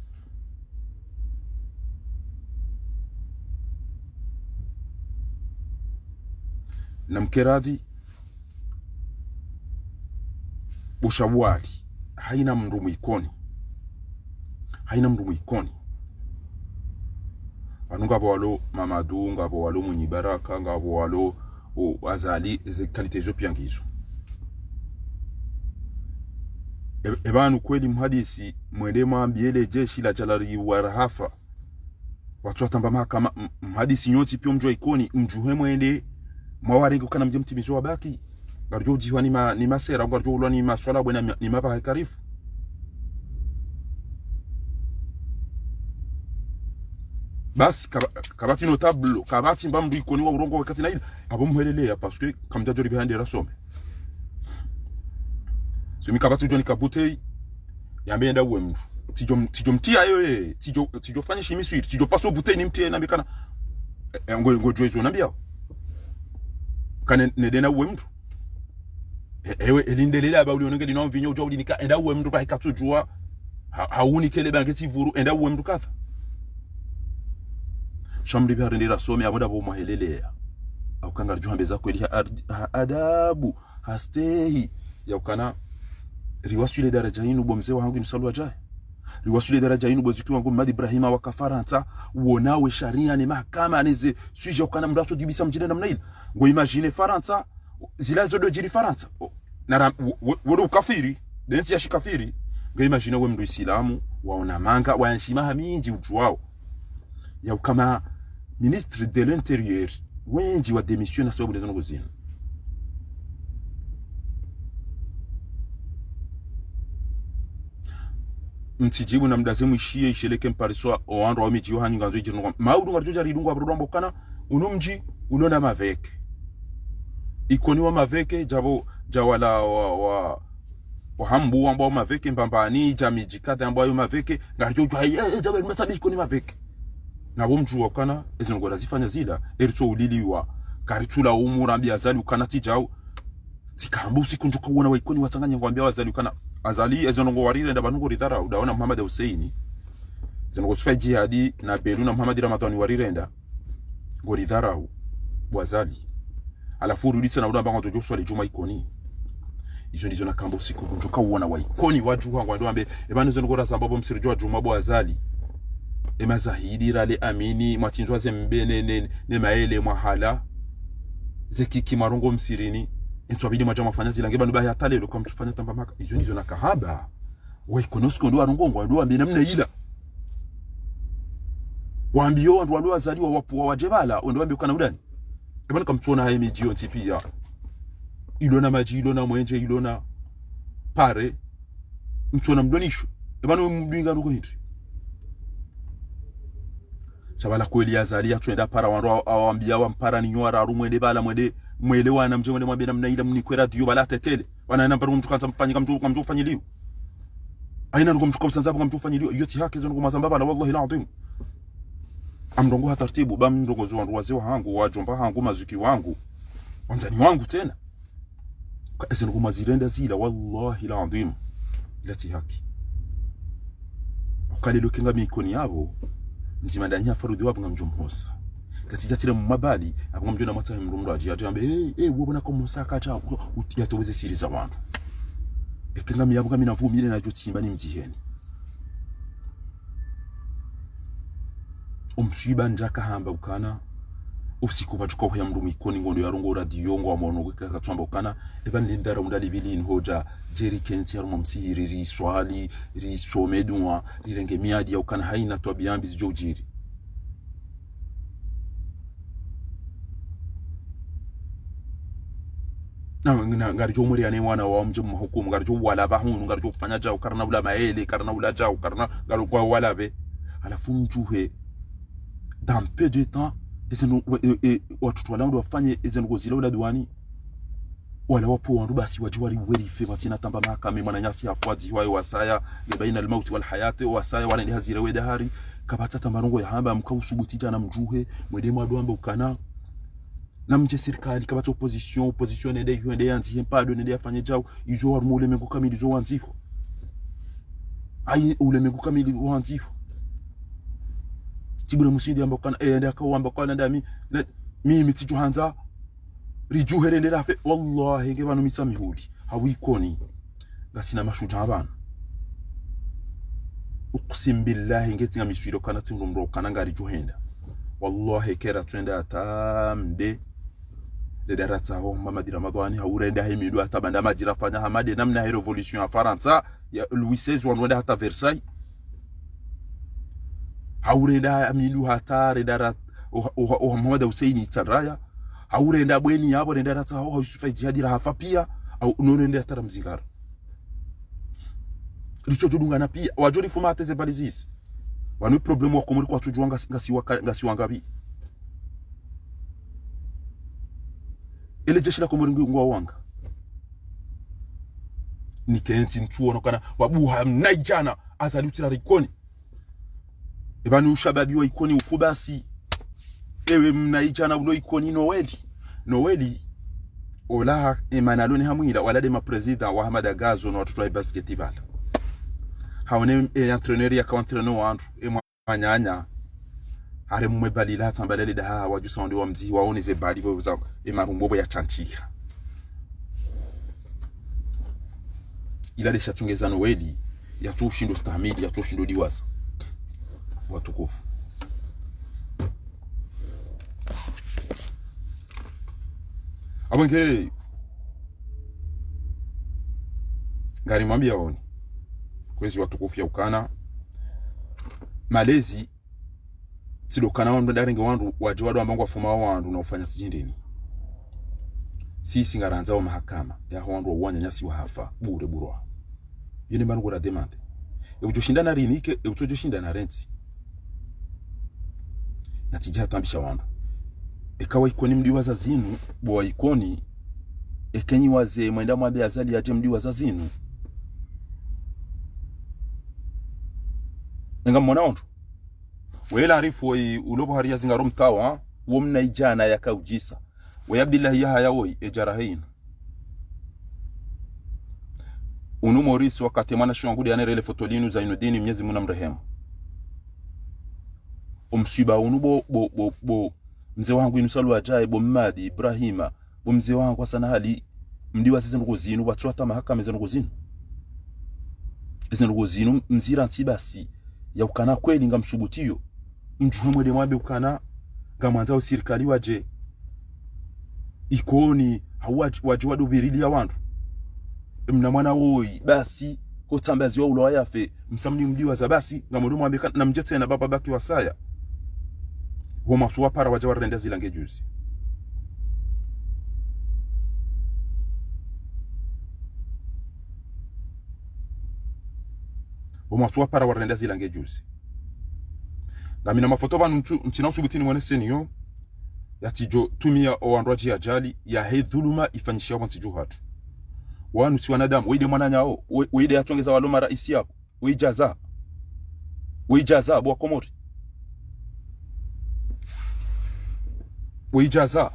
namkeradi bushawali haina mndu mwikoni anungabo walo Mamadou ngabo walo Munyibaraka ngabo walo azali ze kalite zo piangizo ebanu kweli mhadisi mwende mwambiele jeshi la jalari warahafa watu watamba mahakama mhadisi nyoti pio mjua ikoni mjuhe mwende mwawarengu kana mje mtimizo wabaki garjo ujiwa ni masera garjo ulwa ni maswala bwena ni mapa haikarifu basi kabati notable kabati mbamdu ikoni wa urongo wakati na hili abo mwelelea parce que kamja jori behande rasome Sumi kabatu ujoni kabutei yambe enda uwe mdu tijo mtia yoye tijo fanya shimisu iti tijo paso butei ni mtia na mbikana ngo joezo nambia kane nedena uwe mdu ewe elindelela ba uli onenge dino vinyo ujo uli nika enda uwe mdu pa hikatu jua hauni kele bangeti vuru enda uwe mdu kata shamri bihari ndira somi aboda bo mahelelea au kangar juhambe za kweli adabu hastehi ya ukana riwasule daraja yinu bomze wangu nusalwa jae riwasule daraja yinu bozitu wangu Madi Ibrahima wa kafaranta uonawe sharia ni mahakama aneze suije ukana mdato dibisa mjine namna ile ngo imagine faranta zilazo do jiri faranta na wodo kafiri densi ya shikafiri ngo imagine we mdu Islamu waona manga waanshima haminji utu wao ya ukama ministre de l'intérieur wenji wa démission na sababu lezo ngozina mtijibu na mdazemu ishie isheleke mpariswa oandro wa miji yohanyi nganzo ijiru ngwa maudu ngarjoja ridungu wa brudombo kana unumji unona maveke ikoni wa maveke jawala wa hambu wamba wa maveke mbambani jamiji kata wamba wa maveke ngarjoja jawala matabi ikoni maveke na bomju wa kana ezinongo lazifanya zida erito uliliwa karitula umura ambi azali ukana tijau tikambu sikunjuka uona wa ikoni watanganya ngwambia wazali ukana azali ezonongo warire nda banungo ridara udaona Muhammad Hussein zonongo sfa jihadi na belu na Muhammad Ramadhani warire nda goridara bwazali alafu ruditse na udamba ngoto joswa Juma ikoni izo ndizo nakambo siku njoka uona wa ikoni waju wangu ndo ambe ebanu zonongo razambabo msirjo wa Juma bwazali emazahidi rale amini matinjwa zembene ne maele mwahala zekiki marongo msirini entwabidi majama fanya zilange banu bahe atalelo kwa mtufanya tamba maka izo ndizo nakahaba wa ikonosko ndo arungongo ndo ambe namna ila waambio ndo wazaliwa wapu wajebala ndo ambe ukana udani ebana kamtuona haye mijio tipia ilona maji ilona mwenje ilona pare mtuona mdonisho ebana mbinga ruko hindi Shabala kweli azalia twenda para wanro awambia wampara ni nyora rumwende bala mwele wana mjengone mwambia namna ila mnikwera dio bala tetele wana namba mtu kanza mfanyika mtu fanyiliwa aina ngo mtu komsanza mtu fanyiliwa yoti haki zo ngo mazamba la wallahi alazim amrongo hataratibu bam ndongo zo wazee wangu wajomba hangu mazuki wangu wanzani wangu tena kwa ezo ngo mazirenda zila wallahi alazim yoti haki kale lokinga mikoni yabo nzima ndanya farudi wapo ngamjomhosa katijatire mu mabali akamjona mata mrumro ajiambe wobona ko musaka cha yatoweze siri za wantu ekenga miyabo kama navumile na jotimba ni mtiheni umshiba njaka hamba ukana usiku bajuko ya mrumu ikoni ngondo ya rongo radio ngo amono kweka twamba ukana eban lindara undali bilin hoja Jerry Kenti yarumo msihiri ri swali ri somedwa rirenge miadi ya ukana haina to biambi zijojiri na ngarijo muri ane wana wa mje mhukumu ngarijo wala bahunu ngarijo kufanya jao karna ula maele karna ula jao karna kwa wala be alafu mjuhe dans peu de temps ezenu watoto walangu wafanye ezenu gozila ula duani wala wapo wandu basi wajiwari werife watina tamba makame mananyasi afwaji wayo wasaya yabaina almauti wal hayati wasaya wala hazira wedahari kabata tambarongo ya hamba mkausubutija na mjuhe mwedema adwamba ukana na mje serikali kabata opposition nende yanzi mpado nende afanye jao izo warmu ule mengu kamili zo wanziho ai ule mengu kamili wanziho tibule musindi ambakana ende akawambakana ndami mimi tijuhanza rijuhere rafe wallahi ngebano mitsamihuli hawikoni gasina mashuja abana uqsim billahi ngeti ngamiswiro kana tsimrumro kana ngari juhenda wallahi kera twenda atamde de darata ho Muhammad Ramadhani haurenda himidu atabanda majira fanya hamade namna ya revolution ya Faransa ya Louis XVI wanwenda hata Versailles haurenda amilu hata redara Muhammad Hussein Tsaraya haurenda bweni yabo renda rata ho Yusufa jihadira hafa pia au nonenda tara mzingara richo judunga na pia wajori fuma ateze balizis wanu problem wa komuri kwa tujuanga ngasiwanga bi ile jeshi la komuri ngwa wanga nikenti ntuono kana wabuha mnaijana azalutira rikoni ebanu shababi wa ikoni ufubasi ewe mnaijana ulo ikoni Noeli ola emanaloni hamwila wala de ma president wa Hamada Gazo no watoto wa basketball haone entraîneur ya entraîneur wantu emwanyanya hare mwe balila tambalele da wajusa ndo wamzi waone ze bali boza emarumbobo ya chanchira ila de chatungeza Noeli ya tushindo stamili ya tushindo diwasa watukufu abonge ngari mwambia oni kwezi watukufu ya ukana malezi silo kana wandu ndarenga wandu wajwado ambangu wafuma wandu na ufanya sijindini sisi ngaranza wa mahakama ya wandu wa nyanyasi wa hafa bure burwa yene bangu la demande ujoshinda na rinike ujoshinda na renti natija tambisha wandu ekawa ikoni mdiwaza zinu bwa ikoni ekenyi waze mwenda mwambe azali aje mdiwaza zinu nga mwana wandu wela arifu ulobo hariya zingaro mtawa uwo mnaijana yakaujisa wa Abdullah ya haya woi ejarahin unu Morisi wakati mwana shwangu ya nerele fotolinu za inudini mnyezi muna mrehemu umsiba unu bo mzee wangu inusalu ajaye bo mmadi Ibrahima bo mzee wangu kwa sana hali mdiwa sisi nukuzinu watu hata mahakama za nukuzinu nukuzinu mzira ntibasi ya ukana kweli nga msubutiyo mjuwe mwede mwabe ukana nga mwanzao sirikali waje ikoni waje wadu virili ya wandu mna mwana woi basi hotambazi wa ulo yafe msamni mdiwa za basi nga mwede mwabe na mjete na baba baki wasaya wama suwa para waje warenda zilange juzi wama suwa para warenda zilange juzi ngamina mafoto banu mtina usubutini mwane seniyo ya tijo tumia oandroji ya jali ya hedhuluma ifanyishia wantijo hatu wanu si wanadamu weide mwana nyao weide ya tuongeza waloma raisi yako weijaza buwa komori weijaza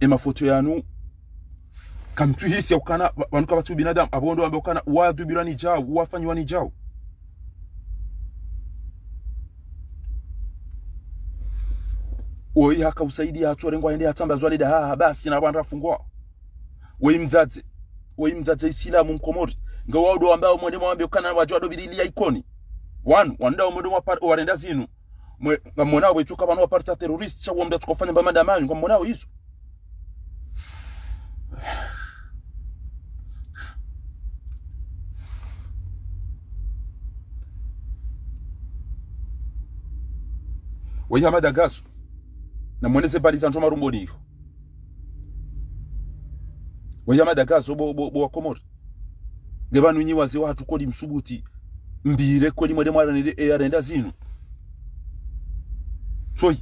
mafoto yanu kamtu hisi ya ukana wanuka watu binadamu abondo wambe ukana wadu bilani jao wafanyi wani jao Wei haka usaidi ya tuwa rengwa hende ya tamba zwalida haa basi na wanda fungwa wei mzaze isilamu mkomori nga waudu wambao mwende mwambe ukana wajua dobirili ya ikoni wanda mwende warenda zinu mwanao wetuka wanu waparta terrorist cha wamda tukofanya mbamanda manyu kwa mwanao hizo wei hamada gasu na mweneze bali za njoma rumboni hiyo weyamada gazo bo wakomori ngebanu nyi waze watu kodi msubuti mbire kodi mwede mwara nile eyarenda zinu soy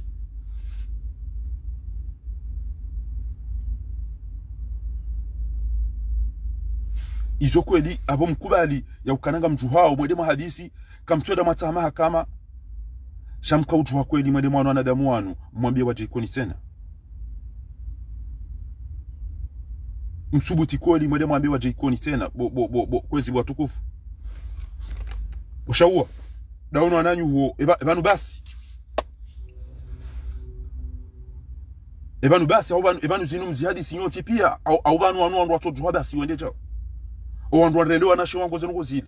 izo kweli abo mkubali ya ukananga mjuhao mwede mwa hadisi kamtweda matamaha kama shamka ujuha kweli mwede mwana wanadamu wanu mwambie waje ikoni tena msubuti kweli mwede mwambie waje ikoni tena kwezi watukufu ushaua dauno wananyu huo ebanu basi ebanu zinu mzihadi sinyoti pia au banu wanu wandu watojuha basi wende jao wandu warende wanashi wangu zenu zile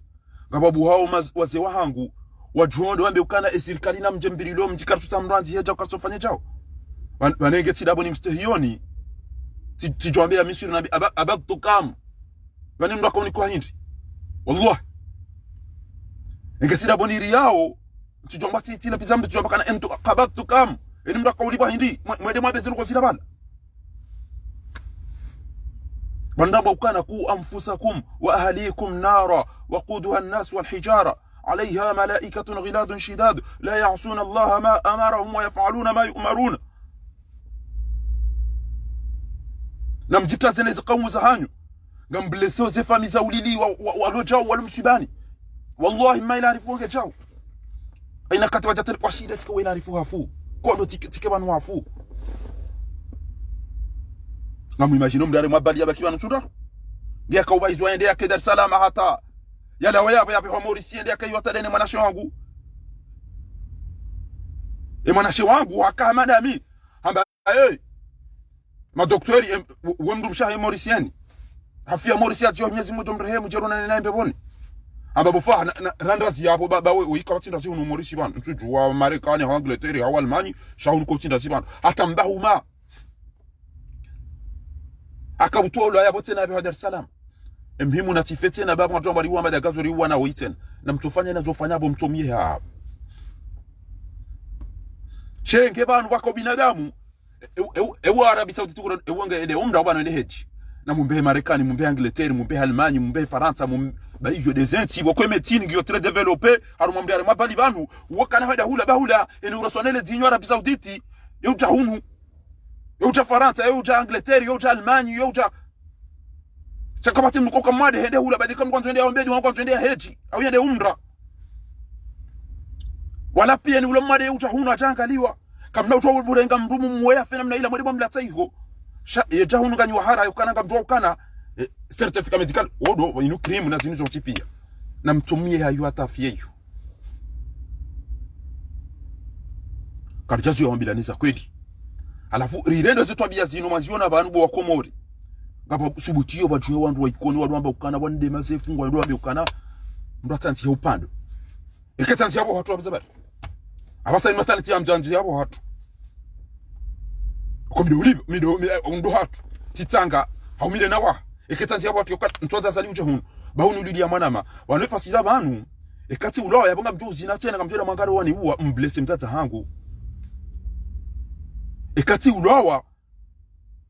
ngababu hao waze wahangu wajuhondo wambe ukana esirikali na mjembirilo mjikartuta mranzi heja ukasofanya jao wanenge tidabo ni mstehiyoni tijuambia ya misuri nabi abagtu kam wani mdwaka unikuwa hindi wallah nenge tidabo ni riyao tijuamba tila pizambi tijuamba kana entu kabagtu kam eni mdwaka uliwa hindi mwede mwabezinu kwa zila bala wandaba ukana ku anfusakum wa ahalikum nara waquduha الناس والحجارة عليها ملائكة غلاد شداد لا يعصون الله ما أمرهم ويفعلون ما يؤمرون namjita zenezi kaumu za hanyu ngambleseo ze fami za ulili walojao walumsibani wallahi ma ilarifu wange jao aina kati wajatari kwa shida tika wa ilarifu hafu kondo tike wanu hafu ngamu imagino mdare mabali ya baki wanu sura ngia kaubaizwa ende ya Dar es Salaam hata yala wayaba yabe homori siende ya kayo tadene mwanashe wangu mwanashe wangu wakama nami hamba madoktori wemdu mshahe morisiani hafia morisiati yo Mwenyezi Mungu mrehemu jerona nene mbeboni amba bufa randrazi yabo baba we ikawatinda zi unu morisi bana msuju wa Marekani wa Angleterre wa Almani shahunu kotinda zi bana hata mbahuma akabutua ulo yabo tena bi Dar es Salaam mhimu natifete na baba mjomba riwa madagazo riwa na witen na mtufanya nazofanya bo mtomie hapo shenge banu wako binadamu ewa Arabi Saudi tukura ewanga ede umra bana ende hedge na mumbe Marekani mumbe Angleterre mumbe Almanya mumbe Faransa ba hivyo dezenti boko metini gyo très développé haru mumbe ara mabali banu wakana hada hula bahula ene urasonele dinyo Arabi Sauditi yuta hunu yuta Faransa yuta Angleterre yuta Almanya yuta chakabati mkoka mwade hede hula badika mkwanzo ende ombedi mkwanzo ende hedge au yende umra wala pia ni ule mwade yuta hunu atangaliwa kamna utwa burenga mrumu mweya fena mna ila mwede mwamla taiho ye jahunu ganyu hara yukana ngamdwa ukana certificat medical wodo inu crime na zinu zontipia na mtumie hayo hata afyeyo karjazu ya wambilaniza kweli alafu rirendo zetu abia zinu maziona abantu bo wakomori ngaba subutiyo bajuye wandu waikoni wadu amba ukana wande mazefu ngwa ndo ukana mbatanzi ya upando iketanzi yabo hatu abazabari abasa imataliti ya mjanji yabo hatu ko mido ndo hatu titanga haumile nawa iketanzi yabo hatu yokat ntwaza zali uje hunu bahunu lili ya manama wanefasira banu ekati uloa yabonga mjuzi na tena kamjela mangaro wani uwa mblese mtata hangu ekati uloa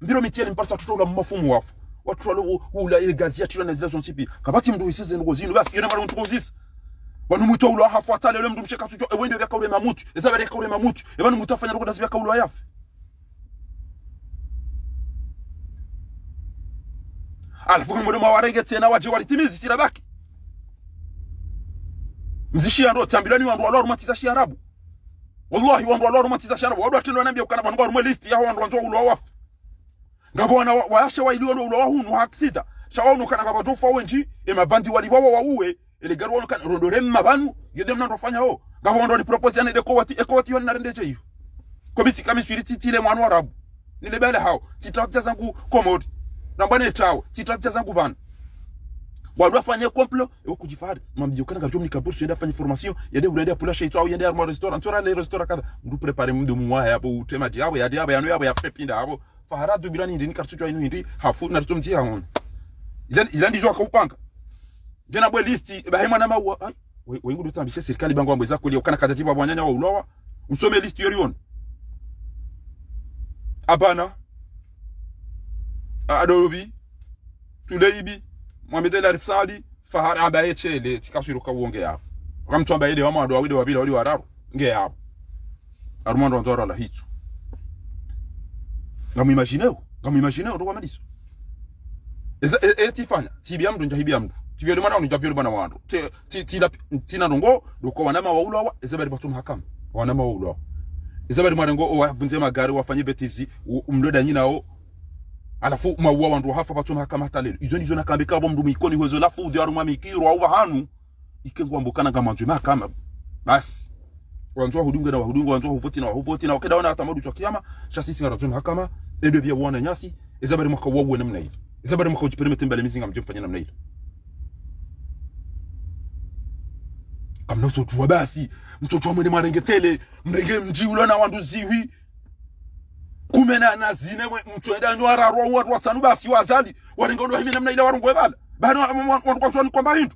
mbiro mitieni mparsa tutola mafumu wafu watu walo ula ile gazi ya tira na zile zonsipi kabati mdu isize ngo zinu basi yona mara ntukozisa wanu muto ulo hafuatale yule mdu msheka tujo ewende bya kaule mamutu ezabere kaule mamutu ebanu mutafanya ruko dasibya kaule yafe alafu kama mdomo warege tena waje walitimizi sirabaki mzishia ndo tambilani wandu walo rumatiza shiarabu wallahi wandu walo rumatiza shiarabu wadu atendo anambia ukana bandu rumwe list ya wandu wanzo ulo wafu ngabo wana waasha wailiwa ulo wahunu haksida shawaunu kana ngabo tofa wenji emabandi waliwawa wauwe ele garwano kan rodore mabanu yede mna ndofanya ho ngabo ndo ni propose yana de kowati yona rendeje hiyo komiti kama swiriti tile mwana arabu nile bele hao titrakta zangu komodi na bane tawo titrakta zangu bana walwa fanya complot e kujifari mambi ukana gajomi kabursu yenda fanya formation yede urende pula sheito au yende armo restaurant tora le restaurant kada ndu prepare mdu mwa hapo utema diabo ya diabo yano ya fepinda hapo faharadu bilani ndini kartucho inu hindi hafu na tutomtia hon izandi zo akupanga jana bwe listi bahima na mawa wengu dutambisha serikali bango ambeza kweli ukana katatiba bwanyanya wa ulowa usome listi yorion abana adobi tuleibi Mohamed El Arif Saadi fahar abaye chele tikashiruka uonge hapo akamtu ambaye wa mado wawili wabili wararu nge hapo armando nzora la hitu ngamu imagineo ndo kwamadiso tifanya tibia mdu njahibia mdu tivyele mwana unjavyele bana wandu tina ndongo doko wanama wa ulawa ezabari batum hakam wanama wa ulawa ezabari mwarengo wavunze magari wafanye betizi umloda nyinao alafu mawa wandu hafa batum hakam hata lelo izo nakambeka bo mdu mikoni hozo lafu udi aruma mikiro au hanu ikengwa mbukana ngamanzwe makama basi wanzwa hudunga na wahudunga wanzwa huvoti na wakeda wana atamadu chwa kiyama shasisi ngarazun hakama endo bia wana nyasi ezabari mwaka wawe namna hili ezabari mwaka ujiperemete mbele mizinga mjifanya namna hili kamna usotuwa basi mtoto mwene marengetele mrenge mji ulona wandu ziwi kumena na zine mtuenda nyuara roa watu wasanu basi wazali warengondo himi namna hili warungwe bala bano wandu kwa swani kwa mbahindu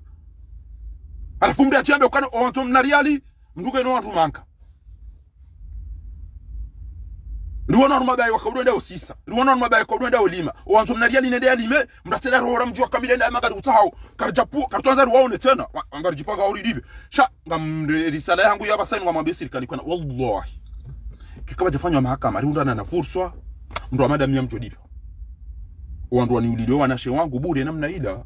alafu mdi achiambe ukano wantu mnariali mduga ino wantu manka ruwana rumabaye wakawuenda osisa ruwana rumabaye kwawuenda olima wantu mnariali nende alime mdatela rohora mjua kamile nda magari utahao karjapu kartuanza ruwaone tena angari jipaga ori dibe sha ngamre risala yangu yaba saini wamwambie serikali kwa wallahi kikaba jafanywa mahakama riundana na fursa ndo madam ya mjodipa wandu waniulilio wanashe wangu bure namna ila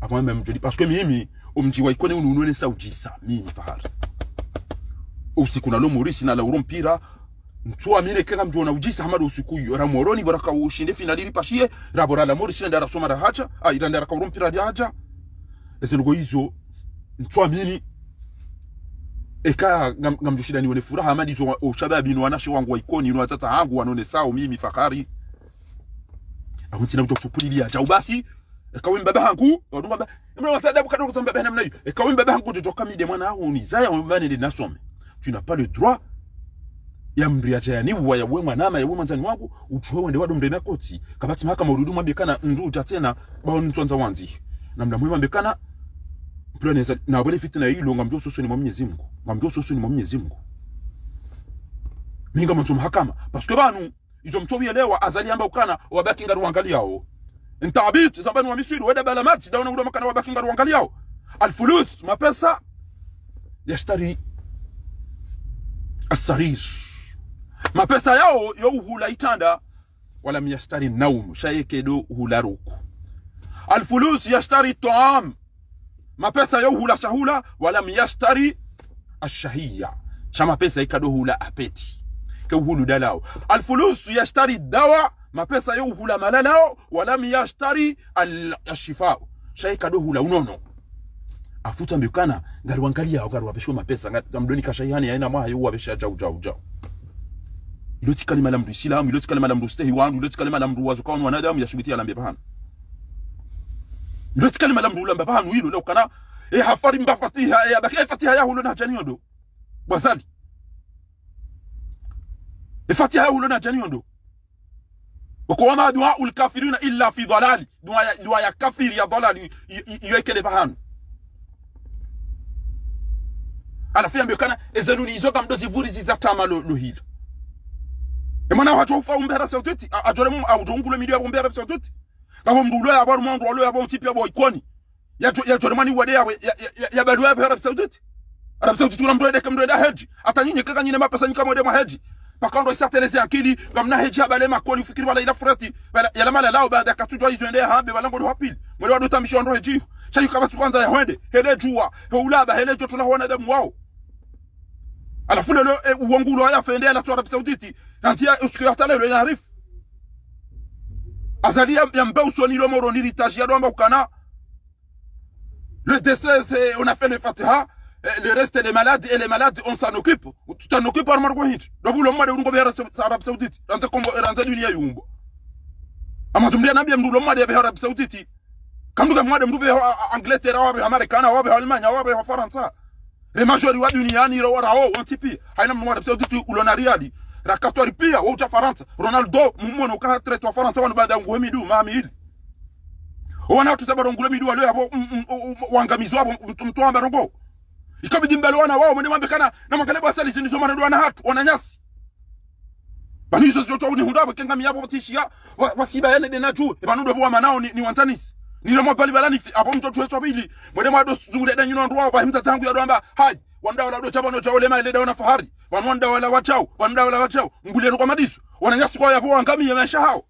akamwambia mjodipa parce que mimi umji waikone ununone saujisa mimi fahari usiku na lomorisi na la urompira mtua mine kenga mjona ujisa hamadu usiku yora moroni baraka ushinde finali pashie rabora la morisi ndara soma da haja ira ndara ka urompira dia haja eselugo hizo mtua mini eka ngamjushida nione furaha amadi zo ushababi no wanashe wangu waikoni no watata hangu wanone sao mimi fakari amutina kutokupulilia ja ubasi ekawimba bahangu odumba mna watada bukado kusamba bana mnayo ekawimba bahangu jotoka mide mwana aho ni zaya mbane de nasome tu n'as pas le droit ya mbriacha yani uwa ya wema nama ya wema nzani wangu utuwe wende wadu mremea koti kabati mahaka maurudu mwambekana nruja tena bao nituanza wanzi na mda mwema mbekana mpiloneza na wabele fitina hilo ngamjo soso ni mwenyezi Mungu ngamjo soso ni mwenyezi Mungu minga mtu mahakama parce que banu izo mtowi elewa azali amba ukana wabaki ngaru wangaliao ntabit zabanu wa misiri weda balamati dauna ule makana wabaki ngaru wangaliao alfulus mapesa yashtari asarir mapesa yao yo hula itanda wala miyashtari naum shayekedo hula ruku alfulus yashtari taam mapesa yo hula shahula wala miyashtari ashahiyya shama pesa ikado hula apeti ke hulu dalao alfulus yashtari dawa mapesa yo hula malalao wala miyashtari al-shifa shaika do hula unono afuta mbikana ngari wangalia ngari wapeshwa mapesa ngari mdoni kashayani yaina mwa hayo wabesha jau iloti kalima la mdu islam iloti kalima la mdu stehi wangu iloti kalima la mdu wazuka wanu wanadamu yashubitia la mbepahanu iloti kalima la mdu la mbepahanu hilo leo kana hafari mbafatiha baki fatiha ya hulo na janiodo bazali fatiha ya hulo na janiodo وكما دعاء الكافرين إلا في ضلال دعاء كافر يا ضلال يكده بهان على فيها بيكنا إذنوني إزوكا مدوزي فوريزي زاتاما لهيل إمانا وحجوفا أمبهر سوتوتي أجورمو أو جونغولو ميديا أمبهر سوتوتي كما مدولو يا بار موندو ولو يا بار تيبيا بو إكواني يا جورماني وديا يا بدويا بهر سوتوتي Arab Saudi tunamdoe kama mdoe haji hata nyinyi kaka nyinyi mapesa nyinyi kama mdoe haji pakando isateleze akili ngamna haji abale makoni fikiri wala ila furati yala mala lao baada ya katujwa hizo endea hambe balango ndo hapili mwele wadu tamisho ndo haji chayu kama kwanza ya hwende hele jua heulaba hele joto tunaona damu wao alafu leo uongulo haya fendea la Arab Saudi nantia usiku hata leo ina arifu azalia ya mbeu sonilo moro nilitajia ndo amba ukana le décès on a fait le fatiha. Le reste des malades et les malades on s'en occupe. Tu t'en occupes par Margot Hitch. D'abord le monde est un Arabie Saoudite. Rentre comme rentre dunia yumbo. Amatumdia nabi mdulo monde est Arabie Saoudite. Comme nous monde mdulo Angleterre ou Américaine ou Allemagne ou France. Les majorité wa dunia ni ro rao on tipi. Haina monde Saoudite ulona riadi. Rakatori pia ou cha France. Ronaldo mumono ka traite wa France wana banda ngwemidu mami hili. Wana tutabaro ngwemidu wale abo wangamizwa mtu ambarongo. Ikabidi mbelwana wao mwende mwambekana na makalebo asali zinizo manadwana hatu wananyasi bani hizo zote uni hundabo kenga miyabo batishia wasiba yene de naju ebanudo bo manao ni wanzanisi ni lomo bali balani abo mtoto wetu abili mwende mwado zungure de nyino ndwa ba himta zangu ya doamba hai wanda wala do chabano cha ole maile dawana fahari wanwanda wala wachao wanda wala wachao ngule kwa madisu wananyasi kwa yabo wangami ya maisha hao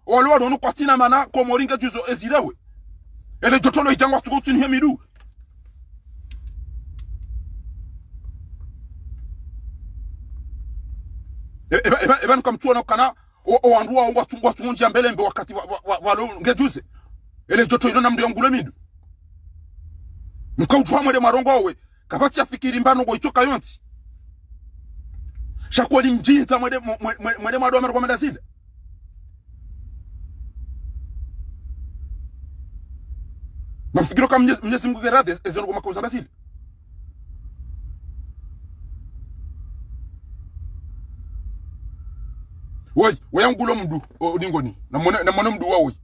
wale wado kwa tina mana ko moringa juzo ezirewe ele jotolo itangwa tukutini hemidu Eben comme tu kana o andua watu nje mbele mbe wakati walo ngejuze ele joto ilona mndu yongule midu mkautwa mwede marongo we kabati afikiri mbano go itoka yonti shakwali mjinza mwede mado amerekomenda zile nafikiri kama Mwenyezi Mungu gerade ezo ngoma kwa zile wayangulo mdu odingoni na mona mdu wawe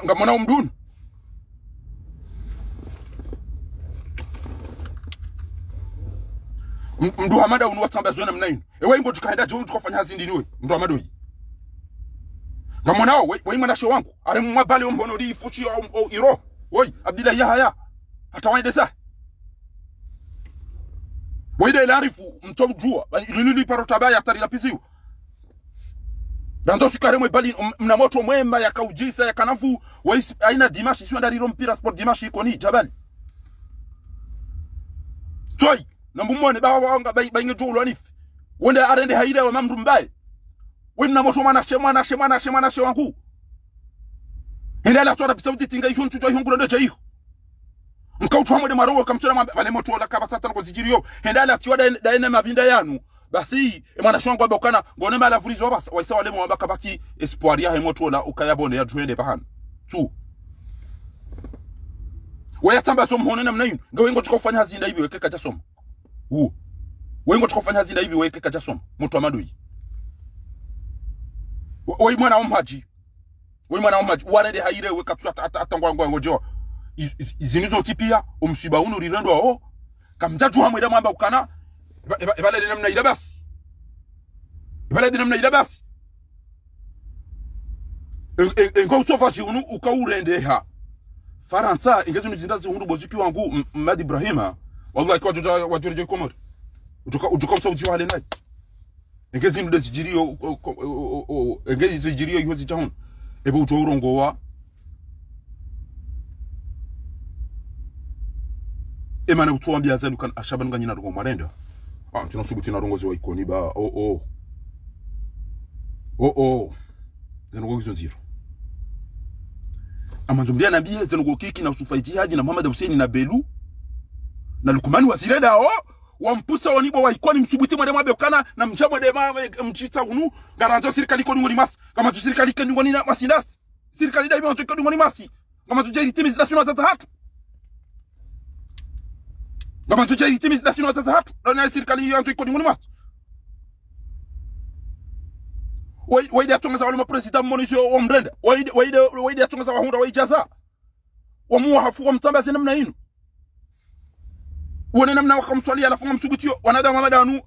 ngamona mdu mdu hamada unu watamba zona mnaini ewe ingo tukaenda tu tukafanya hazindi niwe mdu hamado yi ngamona we mwanasho wangu are mwabale ombono di fuchi o iro Abdullah Yahya hata waende sa Wide ilarifu mtomjua lili parotabaya atari lapiziwa Ranzo sikare mwe bali mna moto mwema ya kaujisa ya kanafu waisi aina dimashi siwa ndariro mpira sport dimashi ikoni jabali Toi nambumone bawa wanga bainge jolo anifi wende arende haide wa mamdu mbaye Wena moto mwanashe wangu Hende ala tuwa rapisaudi tinga ihun chujwa ihun gulando cha ihu Mkautwa mwede marogo kamchona wale moto wala kabasata nako zijirio hendala tiwa daene mabinda yanu basi mwana shwangu wabokana ngone mala vulizo wabasa waisa wale mwamba kabati espoir ya moto wala ukayabone ya juende bahana tu waya tamba somo honena mnayu ngawengo tukofanya hazinda hivi weke kacha somo wengo tukofanya hazinda hivi weke kacha somo moto amadui wai mwana omhaji warende haire weka tu atangwa ngojo izinizo tipia umsiba unu rirendo kamjatu hamwe da mwamba ukana ibale de namna ida basi ngo sofaji unu ukaurende ha Faransa ingezo nizindazi hundu boziki wangu Madi Ibrahima wallahi kwa wajurije komor utuka Saudi wale nai ingezi ndo zijirio ingezi zijirio yozi jahon ebe utorongo wa Emana utuambia zenu kan ashaban nganyina rugo marenda tunasubuti na rongozi wa ikoni ba oh zenogo kizonziro amanzumdia nabii zenogo kiki na usufaiti haji na Muhammad Hussein na Belu na Lukumani wazire dao wampusa wanibo waikoni msubuti mwade mabekana na mjabo de mchita unu garanzo serikali ko ngoni mas kama tu serikali kan ngoni na masindas serikali dai mwanzo ko ngoni masi kama tu jeri timis national tata hatu kama tu jeri timis national tata hatu na serikali yanzo ko ngoni mas waide atunga wale president monisho wa mrenda waide atunga wahunda waijaza wamuwa hafu wamtambaze namna hino wone namna wakamswalia alafu ngamsubutio wanadamu madanu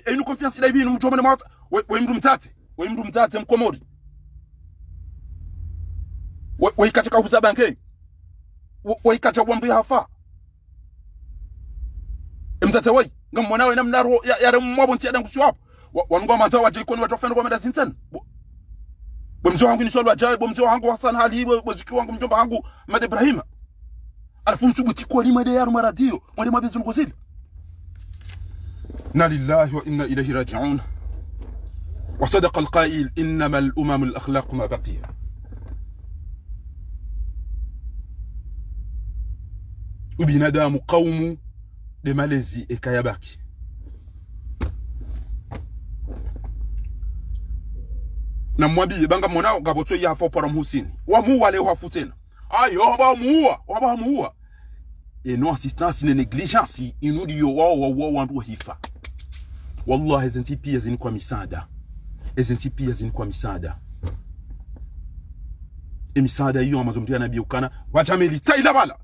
enu confiance ila ibinu mjomane mwata wa mdu mtate mkomori wa ikacha kuza banke wa ikacha wambi hafa mtate wai ngamwana we namna ro ya mwabonti adangu swap wango mazo waje koni watofenda kwa medicine sana bomzo wangu ni swali waje bomzo wangu Hassan hali boziki wangu mjomba wangu Mad Ibrahim alafu msubuti kwa lima de yaro maradio mwade mabezu ngozili na lillahi wa inna ilayhi raji'un wa sadaqa alqa'il innama al-umam al-akhlaq ma baqiya ubinadamu qawmu de malezi ekayabaki na mwambie banga mwanao gabotso ya hapo para mhusini wamuwa leo hafutena ayo waba muua et non assistance ne négligence inudio wao wandu hifa wallahi zinti pia zini kwa misada emisada hiyo amazomtia nabii ukana wachameli tsaila bala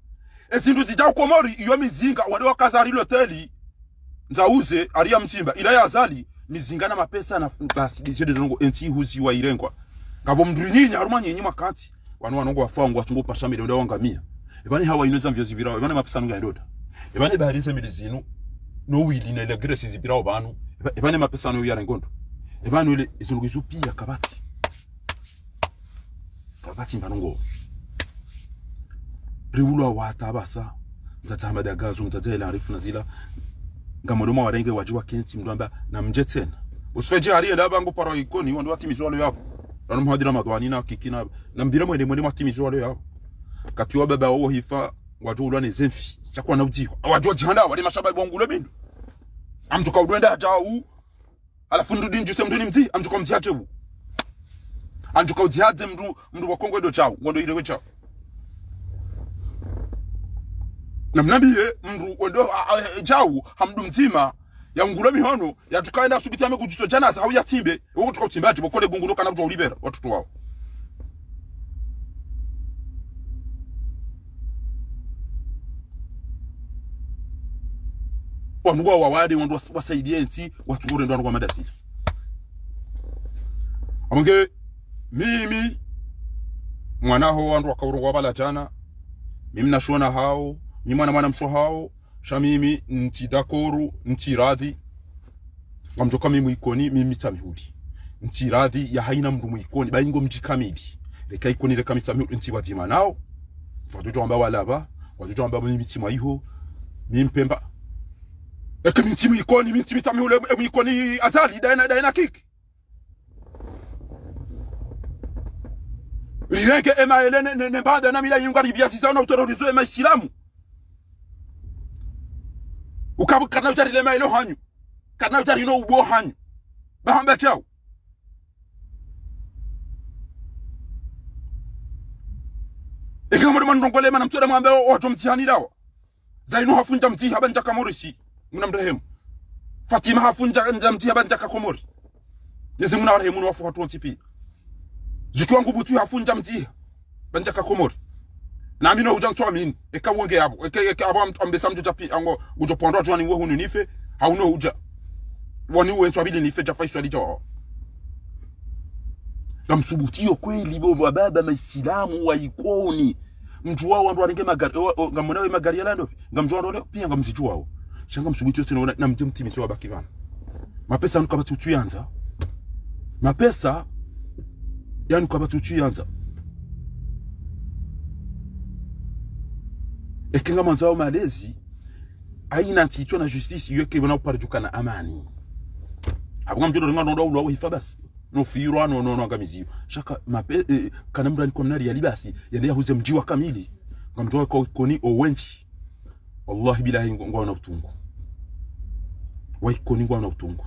ezindu zijao komori iyo mizinga wale wakazari hoteli nzauze aria msimba ila ya azali mizinga na mapesa na basi dijede zongo enti huzi wa irengwa ngabo mdrinyinya haruma nyenyi makati wanu wanongo wafangu watungo pashamile ndio wangamia ebani hawa inoza mvyo zibirawo ebani mapesa nunga ndoda ebani baharize milizinu no wili na legresi zibirawo banu ebani mapesa no yara ngondo ebani ile izunguzo pia kabati mbanongo riwulwa watabasa mtatamba dagazo mtatela arifu nazila ngamodoma warenge wajiwa kenti mdwamba na mjetena usifeje hariye labango paro ikoni wando watimizwalo yapo rano mhadira madwani na kikina na mbira mwende watimizwalo yapo katiwa baba wao hifa wajulwa ne zemfi chakwa na udziho wajua jihanda wale mashaba bongulo bindu amtuka udwenda hajau alafu ndudi njuse mduni mzi amtuka mziache u amtuka udzihaze mdu wakongo edo chao ngondo ile wecha na mnabie mdu wendo chao hamdu mzima ya ngulo mihono ya tukaenda subiti ame kujiso jana sa hauya timbe woko tukautimbaje bokole gungulo kana mtu ulibera watoto wao wanugwa wawade wandu wasaidie enti watugore ndo wanugwa madasi amonge mimi mwanaho wandu wakaurugwa bala jana mimi nashona hao mimi mwana msho hao shamimi nti dakoru nti radhi ngamjoka mimi ikoni mimi tamihuli nti radhi ya haina mndu ikoni bayingo mjikamili reka ikoni reka mitamihuli nti wadima nao watoto ambao walaba watoto ambao mimi tima iho mimi mpemba eke mintimu ikoni mintimu tamihule ikoni azali daina kiki rireke ema elene ne bada na mila yungari biaziza na uterorizo ema islamu ukabu kana utari lema ilo hanyu kana utari no ubo hanyu bahamba chao ikamuri ndongole mana mtoda mwambe watu mtihani dawa zainu hafunja mtihi habanja kamorisi muna mrehemu Fatima hafunja mtihi habanja kakomori nezi muna warehemu wafu watu wantipi zuki wangu butu hafunja mtihi banja kakomori na amino hujangu amini eka wenge yabo eka abo ambesa mtu japi ango ujopondo watu wani hunu nife hauno huja wani uwensu wabili nife jafa isu alijo na msubutio kweli baba maisilamu wa ikoni mtu wao wandu wanenge magari ngamonawe magari ya lando ngamjua ndo pia ngamzijua wao shanga msubutio tena na mtimisi wa bakivana mapesa nuka batu tuyanza mapesa yani kwa batu tuyanza ekenga manzao malezi aina ntitwa na justice yoke bona uparjuka na amani abunga mjodo ngano ndo ulo hifa basi no firwa no ngamiziyo shaka mape kana mrani kwa mnari ya libasi yende yahuze mjiwa kamili ngamtoa kwa koni owenchi wallahi bilahi ngwana utungu wa koni ngwana utungu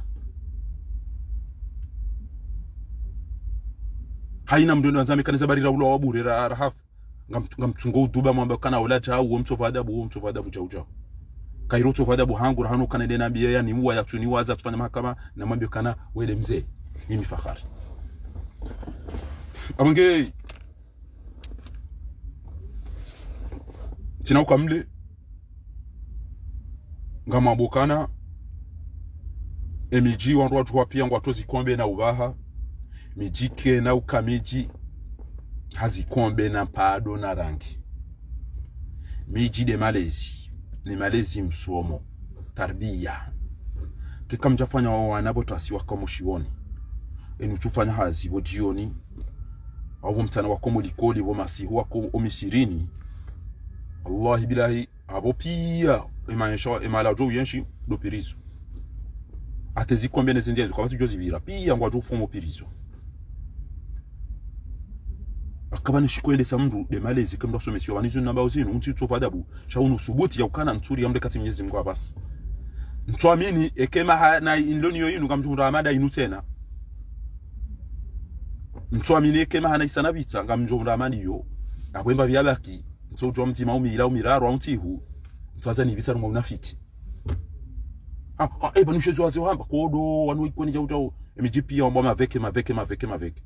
haina mdono anzame kanisa bari rawlo wabure rahaf ngamtungo uduba mwamba kana wala cha uo mtsofa adabu jauja kairo tsofa adabu hangu rahano kana dena biya yani muwa ya tuni waza tufanya mahakama na mwambie kana wele mzee mimi fahari abange tina ukamle ngama bokana emiji wandu watu wapia ngwatozi kombe na ubaha mijike na ukamiji hazikombe na pado na rangi miji de malezi ni malezi msomo tarbia kika mjafanya wanabotasi wako shioni enu tufanya hazi bojioni au mtana wako mulikoli bo masihu wako omisirini wallahi bilahi abo pia imala jo yenshi do pirizo atezi kombe nezendezo kwa batu jozi bira pia ngwa jo fomo pirizo akabani shikwende samndu de malezi kama somesio wanizo namba uzinu unti tsofa adabu shaunu subuti ya ukana nturi yamde kati Mwenyezi Mungu basi mtuamini ekema na indonio yinu ngamjunda amada inu tena mtuamini ekema na isanabitsa ngamjunda amani yo akwemba byabaki mtojo mtima umira umiraro untihu mtwanza ni bisa munafiki banu shezo wazi hamba kodo wanu ikoni jauta emijipi ya mboma maveke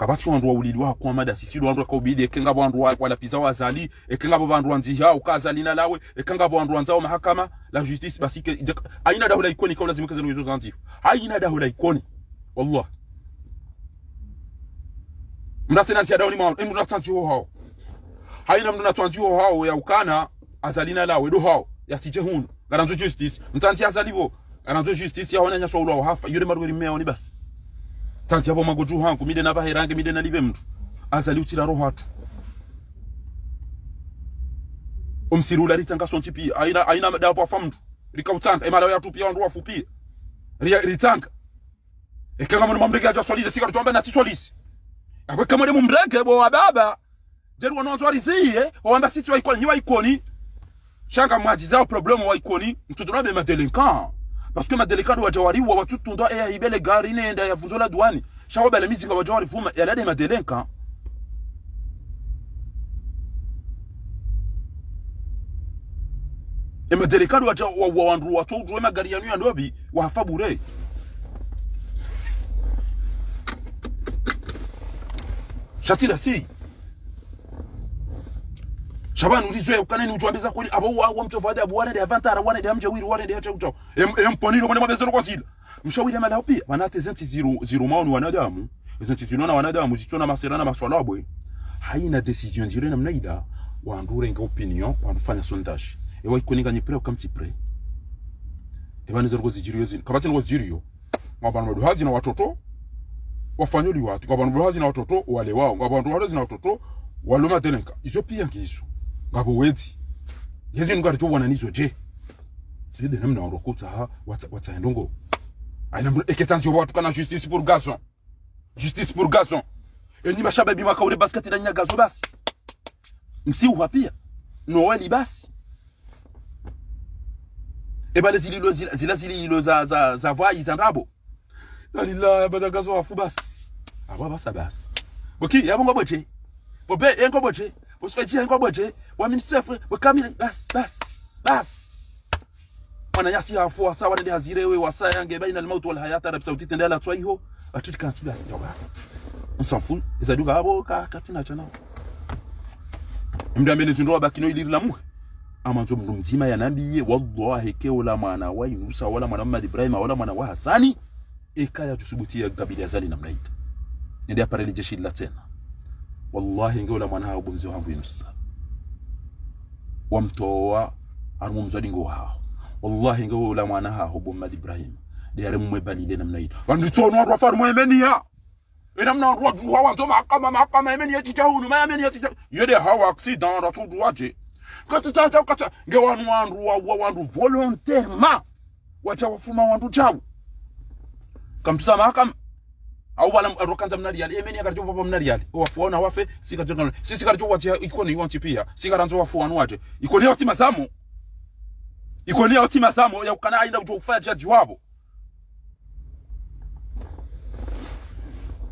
kabati wandu wa ulili wako amada sisi wandu kwa ubidi ekenga wandu wala pizza wazali ekenga wandu wanzia ukazali na lawe ekenga wandu wanzao mahakama la justice basike aina dahula ikoni kwa lazima kaza nyezo zanzi aina dahula ikoni wallah mnasena ntia dauni mwa mndu natanzi hao haina mndu natanzi hao ya ukana azalina lawe do hao ya sije hunu garanzo justice mtanzi azalibo garanzo justice ya wananya so ulo hafa yure marweri mmea ni basi tanti hapo magoju hangu mide na bahirange mide na libe mtu azali utira roho hatu omsirula ritanga sonti pia aina dapo afamdu rikautanga emala ya tupia wandu wafupi ritanga ekanga mwana mamrege aja solize sika tuombe na tisolisi akwe kama de mumrege bo baba jeru wanonzo alizie wamba siti wa ikoni shanga mwajiza problème wa ikoni mtudona be madelinquant parce que madelinquant wa jawari wa watu tunda ibele gari nenda ya vunzola douane shawo bele mizinga wa jawari fuma ya de madelinquant e madelinquant wa wandu watu udwe magari yanu ya ndobi wa hafabure shatila si Shabani ulizwe ukaneni ujuambeza kweli abo wa mtovada abo wana de avantara wana de amjawiri wana de hacha utao emponilo mwana mabezero kwa sila mshawiri mala pia wanate 0 maoni wanadamu zinona wanadamu zitona maserana maswala abwe haina decision zile na mnaida waandure nga opinion wanafanya sondage ewa ikoninga nyipre au kamtipre ebani zero zijirio zin kabati ngo zijirio ngabana ndo hazi na watoto wafanyoli watu ngabana hazi na watoto wale wao ngabana hazi na watoto waloma delenka izo pia ngizo ngabo wezi yezi ngari jo wana nizo je zide namna warokota ha wata ndongo aina eketanzi watu kana justice pour garçon eni mashababi makaure basket na nyagazo basi msi uhapia noeli basi ebale zililo za vai za ndabo dalila badagazo afu basi aba basi boki yabo ngoboje bobe yengoboje bosfaji yengoboje wa ministre wa kamili bas wana nyasi afu wasa wana ndi hazirewe wasa yange baina al-maut wal hayat arab saudi tendela twaiho atuti kanti basi on s'en fout ezaduka abo katina chana mndu amene zindoa bakino ilira lamu amanzo mndu mzima ya nabii wallahi keola mwana wa Yunusa wala mwana Muhammad Ibrahim wala mwana wa Hasani ekaya tusubutia kabila zali namna hii ndio apareli jeshi la tena wallahi ngola mwana hao bumzi wangu Yunusa wamtoa arumumzadi ngo hao wallahi ngola mwana hao Muhammad Ibrahim diare mwebalile namna hii wandutono watu wafaru mwemenia ina mna watu hawa ndo mahakama yemenia tijahunu ma yemenia tijahunu yede hawa accident ratu duaje kata ngewandu volontairement wacha wafuma wandu jawu kamtusa mahakama au wala arokanza mnariali emeni akarjo papa mnariali wafuona wafe sikajo sisi karjo watia ikoni yonti pia sikaranzo wafuana waje ikoni yoti masamo ikoni yoti masamo ya ukana aida ujofanya jaji wabo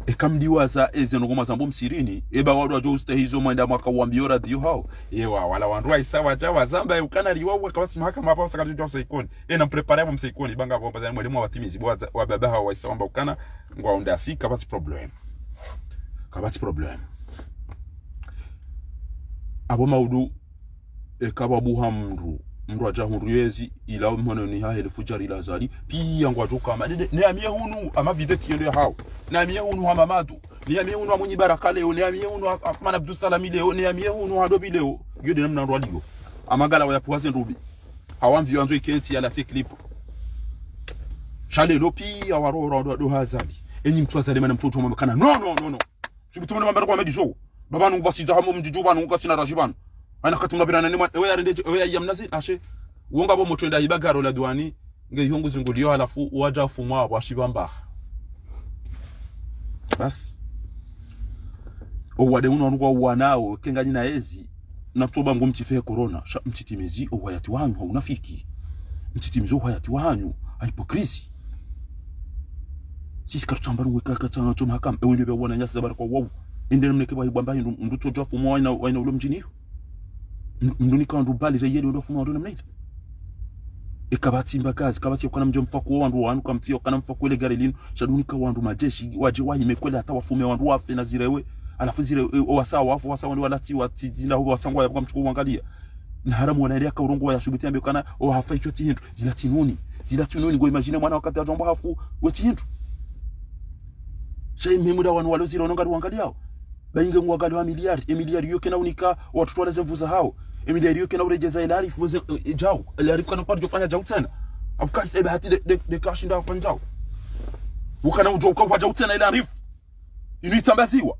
ekamdiwaza eze ngoma zambo msirini eba wadu ajo uste hizo mwenda mwaka uambiora diyo hao yewa wala wandu isawa jawa zamba ukana liwawa kawasi mahakama hapa sakajo jwa ikoni na mprepare mu msaikoni banga bomba za mwalimu wa timizi wa baba hao waisawa mba ukana ngwa undasi kabati problem abo maudu ekababuha mru aja hunruyezi ila mhono ni ha helefu jari lazali pia ngwa joka madede ne amie hunu ama videti yendo hao na amie hunu ha mamadu ne amie hunu amunyi baraka leo ne amie hunu Afman Abdul Salami leo ne amie hunu hadobi leo yode namna rwaliyo amagala wa yapuaze nrubi hawamvi anzo ikenti ya la clip chale lopi awaro do hazali enyi mtu azali mana mtoto mwamekana no subitumana mambara kwa mediso baba nungu basi zahamo mjijuba nungu kasina rajibana ana katumna birana ne ewe yarende ewe yamnazi ashe wonga bo mutwenda ibagaro la duani nge yongu zingulio alafu waja fumwa washibamba bas o wade uno ngo wanao kenganyi na ezi natoba ngo mtife corona mtitimezi o wayati wanyu unafiki mtitimezi o wayati wanyu hypocrisy sisi karutambara ngo kakatanga to mahakama ewe ndebe wona nyasa zabara kwa wow indene mneke ba ibamba nduto jwa fumwa waina ulo mjini nduni kwa ndubali reyeli ndo fumwa ndo namna ile ekabati mbakazi kabati yokana mjo mfaku wandu wanu kamti yokana mfaku ile gari lino shadunika wandu majeshi waje wahi mekwele hata wafume wandu wafe na zirewe alafu zire wasawa wafu wasawa ni walati watijina huwa wasangwa ya kwa mchuku wangalia na haramu wanaelea ka urongo ya subitia mbe kana o hafa icho tihindu zilatinuni go imagine mwana wakati ajomba hafu wetihindu shay memuda wanu walozira onongari wangalia bayinge ngwagali wa miliari yoke na unika watoto wale zemvuza hao miliari yoke na urejeza ile arifu weze jao ile arifu kana kwa jofanya jao tena abukasi ebe hati de kashinda kwa njao ukana ujoka kwa jao tena ile arifu initambaziwa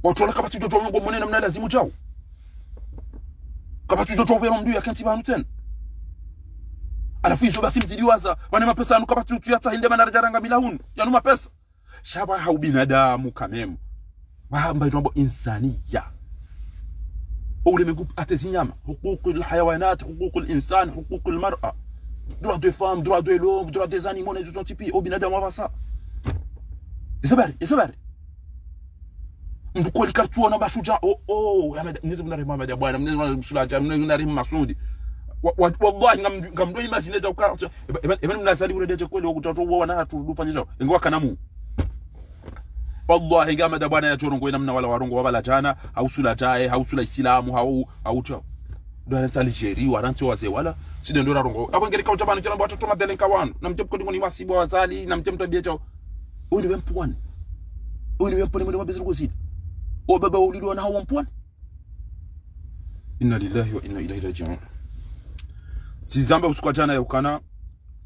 watu wala kabati jojo ngo monena mna lazimu jao kabati jojo bero mdu ya kanti banu tena alafu hizo basi mzidiwaza wana mapesa anu kabati tu yata hinde manarajaranga milahunu yanu mapesa shaba hau binadamu kamemu wahamba itombo insaniya أولي من قبل أتزينيام حقوق الحيوانات حقوق الإنسان حقوق المرأة droit de femme droit de l'homme droit des animaux les autres types au binadamu wa ça isabari ndukoli kartuo na bashuja mnezi mnari Muhammad ya bwana mnezi mnari msulaja mnari Masudi wallahi ngamdo imagine za uka eben mnazali uredeje kweli wakutatu wana haturudu jao ingwa kanamu wallahi ngama da bwana ya chorongo namna wala warongo wabala jana hausula jae hausula islamu haucho ndo ana Algeria waranti waze wala side ndo rarongo abangeri ka utabana chana watoto madelenka wanu na mtemko ndingoni wasibo wazali na mtemto tabia chao uli wempwani uli wemponi mwende mabezuru kusidi o baba ulido wana hawa mpwani inna lillahi wa inna ilaihi raji'un sizamba usikwa jana ya ukana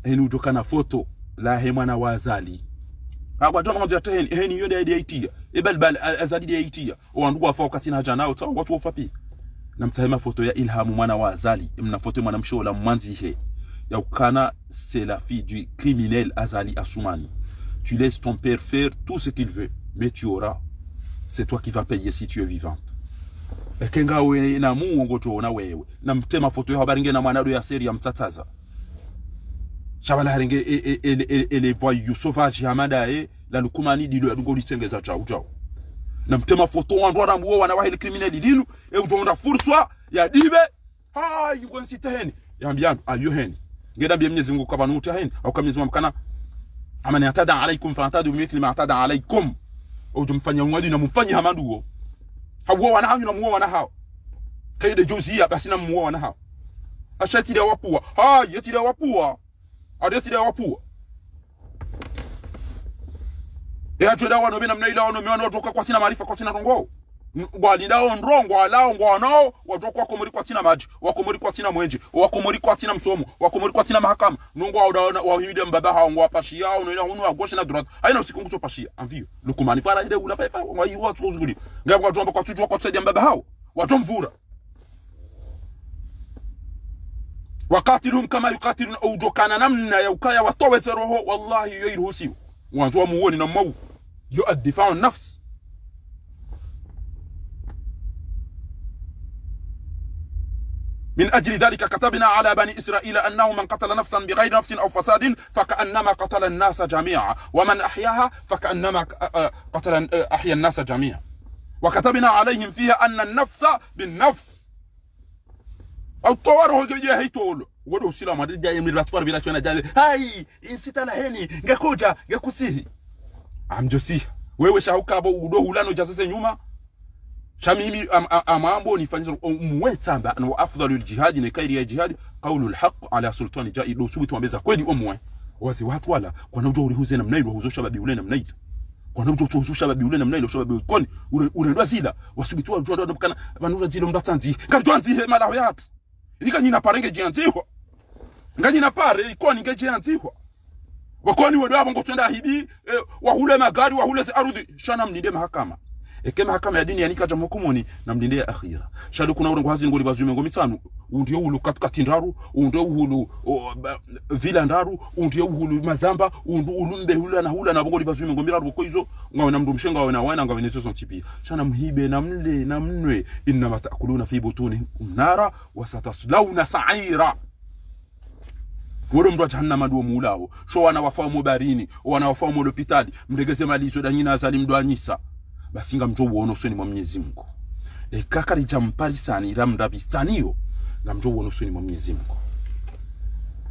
heni utokana foto la hemana wazali akwatona mwanzo ya heni yode ya itia ebal azali ya itia wandu wafa wakati na jana utawa watu wafapi na mtahema foto ya Ilhamu mwana wa Azali mna foto mwana mshola mwanzihe ya ukana c'est la fille du criminel Azali Assoumani. Tu laisses ton père faire tout ce qu'il veut mais tu auras c'est toi qui vas payer si tu es vivante. Ekenga we na muongo tona wewe na mtema foto ya habari ngena mwanado ya seri ya mtataza shabala haringe ele voyou sauvage Hamada la lukumani dilo ya ngoli sengeza chao na mtema foto wandu wana muo wana wahili criminel dinu utonda fursa ya dibe yuko nsitaheni yambiano ayo heni ngeda bia Mwenyezi Mungu kwa banuta heni au kama Mwenyezi Mungu kana amani atada alaikum fa atadu mithli ma atada alaikum ujumfanya ngwadi na mfanya hamaduo hawo wana hanyu na muo wana hao kaide jozi ya basi na muo wana hao ashati da wapua yeti da wapua adeti da wapua ya joda wano bina mnaila wano miwano watoka kwa sina marifa kwa sina rongo walidao ndrongo walao ngwanao watoka wakomori kwa sina maji wakomori kwa sina mwenje wakomori kwa sina msomo wakomori kwa sina mahakama nungo wahimide mbaba hao ngwa pashi yao nuna wagoshe na droite haina usikungu so pashi anvio lukumani para ide ula pepa wayu watu kuzuguli ngaba kwa tuomba kwa tutu kwa kusaidia mbaba hao watomvura وقاتلهم كما يقاتلون أو كان نمنا يوكايا وطوة روحه والله يرهسيو وانزوا مووني نمو الدفاع عن النفس. من أجل ذلك كتبنا على بني إسرائيل أنه من قتل نفسا بغير نفس أو فساد فكأنما قتل الناس جميعا ومن أحياها فكأنما أحيا الناس جميعا وكتبنا عليهم فيها أن النفس بالنفس أو طواره جميعا هيتول ودو سلام هذا جاي من الأطفال بلا شوية جاي هاي إنسيتنا هني جاكوجا جاكوسيه عم جوسيه wewe shauka udo hulano jasese nyuma shamimi amambo nifanyisa umwetamba na afdalul jihad ni kairi ya jihad qawlul haqq ala sultani jai do subitu ambeza kweli umwe wazi watu wala kwa ndio urihuze na mnailo huzo shababi ule na mnailo kwa ndio huzo shababi ule na mnailo shababi koni ule zila wasubitu watu ndio kana banura zilo mbatanzi kanjwanzi mala yatu ilika nyina parenge jianzihwa nganyina pare ikoni ngejianzihwa wakoni wadabo ngotenda hibi wahule magari wahule arudi shana mninde mahakama ekema mahakama ya dini yanika jamukumuni na mninde ya akhira shadu kuna urongo hazi ngoli bazume ngomitanu undio ulu katikati ndaru undio ulu vila ndaru undio ulu mazamba undu ulumbe hula na hula na ngoli bazume ngomira ruko hizo ngawe na mndumshenga wawe na wana ngawe nezo sontipi shana mhibe na mle na mnwe inma taakuluna fi butuni nara wasataslawna sa'ira Woro mdu wa jahannama duo mulao. Sho wana wafamu barini. Wana wafamu lopitali. Mdegeze malizo da nina azali mdu anyisa. Basinga mjo uono soni mwa Mwenyezi Mungu. Kakari jampari sani ramdabi saniyo. Na mjo uono soni mwa Mwenyezi Mungu.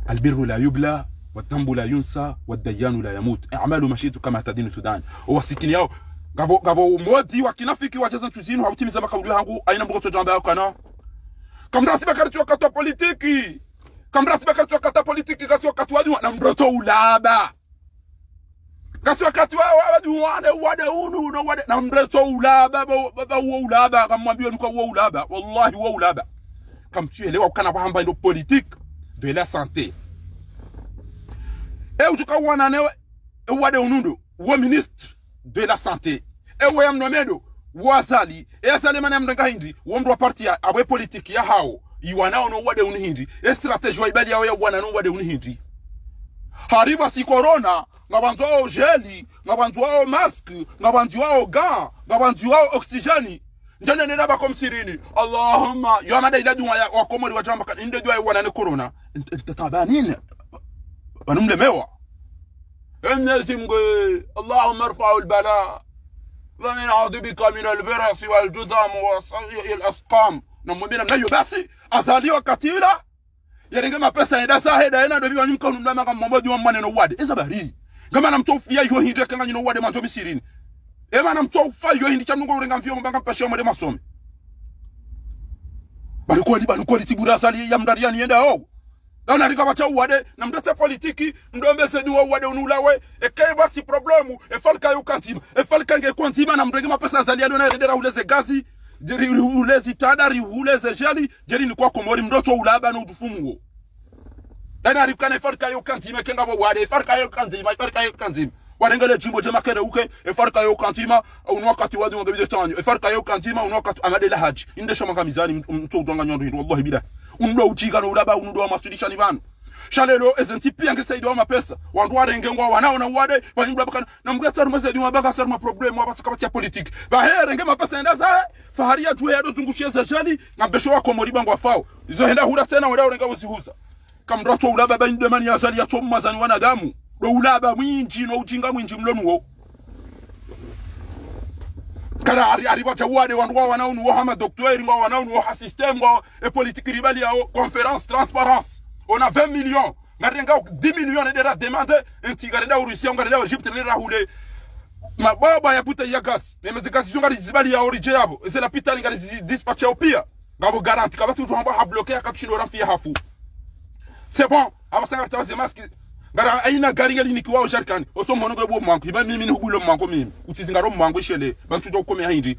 Albirru la yubla. Wadhambu la yunsa. Waddayanu la yamut. I'malu mashitu kama tadinu tudani. Owasikini yao. Gabo mwadi wakinafiki wajazan tuzinu. Hautimiza baka ulu hangu. Aina mbugoto jamba yao kana. Kamrasi bakari tuwa katwa politiki. Kamrasi bakati wakata politiki kasi wakati wadu na mbroto ulaba. Kasi wakati wadu wade unu na mbroto ulaba baba uwa ulaba kamwambia nuka uwa ulaba wallahi uwa ulaba. Kamtuelewa ukana wahamba ndo politique de la santé. Ujuka wana newe wade unundo uwa ministre de la santé. Ya mnomedo wazali asali mane mdenga hindi womdo wa parti ya abwe politique ya hao iwanao no wade unihindi strategy wa ibadi yao ya bwana no wade unihindi hariba si corona ngabanzu wao geli ngabanzu wao mask ngabanzu wao gants ngabanzu wao oxygeni ndene nena ba komsirini Allahumma ya mada ila dunga wa komori wa jamba kan inde dua wana ne corona tabanini banumlemewa enazimge Allahumma irfa'u al-bala wa na'udhu bika min al-baras wal-judam wa al-asqam namwambia namna hiyo basi azaliwa katila yarenge mapesa enda saheda ena ndo biwa nimka numla maka mmoja wa maneno wade ezabari ngama namtofia hiyo hindi kanga nyino wade manjo bisirini ema namtofa hiyo hindi chamngo urenga mfio mbanga mpashia mwede masome bali tibura azali ya mdariani enda ho na rika bacha wade namdata politiki ndombe sedu wade unulawe ekay basi problemu falka yo kantima falka nge kwantima namrenge mapesa azali ya na redera uleze gazi jeri ulezi tadari uleze jeli jeri ni kwa komori mdoto ulaba na udufumu wo dana rikane farka yo kantima kenga bo wade farka yo kantima warengele jimbo jema kere uke farka yo kantima unwa kati wadi ngabide tanyo farka yo kantima unwa kati amade la haji inde shoma mizani mto udonga nyondo wallahi bila undo uchiga no ulaba undo masudisha ni banu shalelo ezenti pia ngesaidia wa pesa wandu warenge ngwa wanao na wade wanyibla baka na mgeta rumeze diwa baka sarma problem wabasa kabati ya politique ba herenge mapesa enda za faharia jwe ya dozungushia za jali ngambesho wako moriba ngwa fao izo henda hura tena wada urenga usihuza kamrato ulaba ba inde mani ya zali ya choma zani wanadamu do ulaba mwinji no ujinga mwinji mlonu wo kala ari bacha wade wandu wanao no hama docteur ngwa wanao no ha system ngwa e politique ribali ya conférence transparence. On a 20 millions. 10 millions de demandé un tigarenda au Russie, on garda au Égypte, les rahoulé. Ma baba ya puta ya gas. Mais mes gaz sont gardés zibali ya orijabo. C'est la pita les dispatché au pire. Gabo garanti kaba toujours on va bloquer à capture ran fi hafu. C'est bon. Aba sanga tawaze masque. Gara aina gari ngali nikiwa au jarkani. Oso monogo bo manko. Iba mimi hugulo manko mimi. Utizingaro manko shele. Bantu jo kome hindi.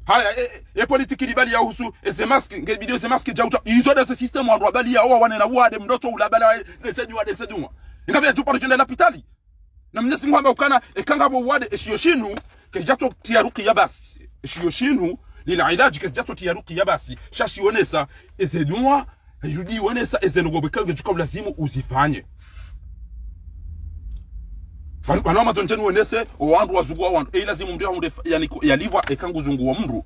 Haya politiki libali ya husu ezemaski nge video ezemaski jauta izo de ce système wa bali ya wana na wade mdoto ulabala desedwa ngabya tupa jenda lapitali na mnyesi ngamba ukana ekanga bo wade eshiyoshinu ke jato tiaruki ya basi eshiyoshinu lila ilaji ke jato tiaruki ya basi shashionesa ezedwa yudi wanesa ezengo bekange chukau lazimu uzifanye bana matonjeni wenese owandu wazugwa wandu lazimu mndu hunde yani yalivwa ekangu zungu wa mndu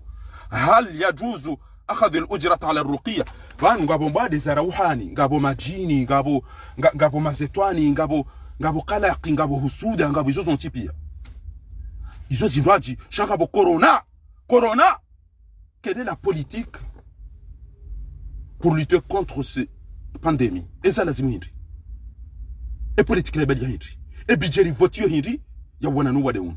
hal yajuzu akhadh al-ujrata ala ar-ruqiyya banu ngabo mbade za rauhani ngabo majini ngabo mazetwani ngabo qalaqi ngabo husuda ngabo izo zontipia izo zindwaji shangabo corona quelle est la politique pour lutter contre cette pandémie et ça lazimu hindi et politique la bali hindi et budget voiture hindi ya wana no wade un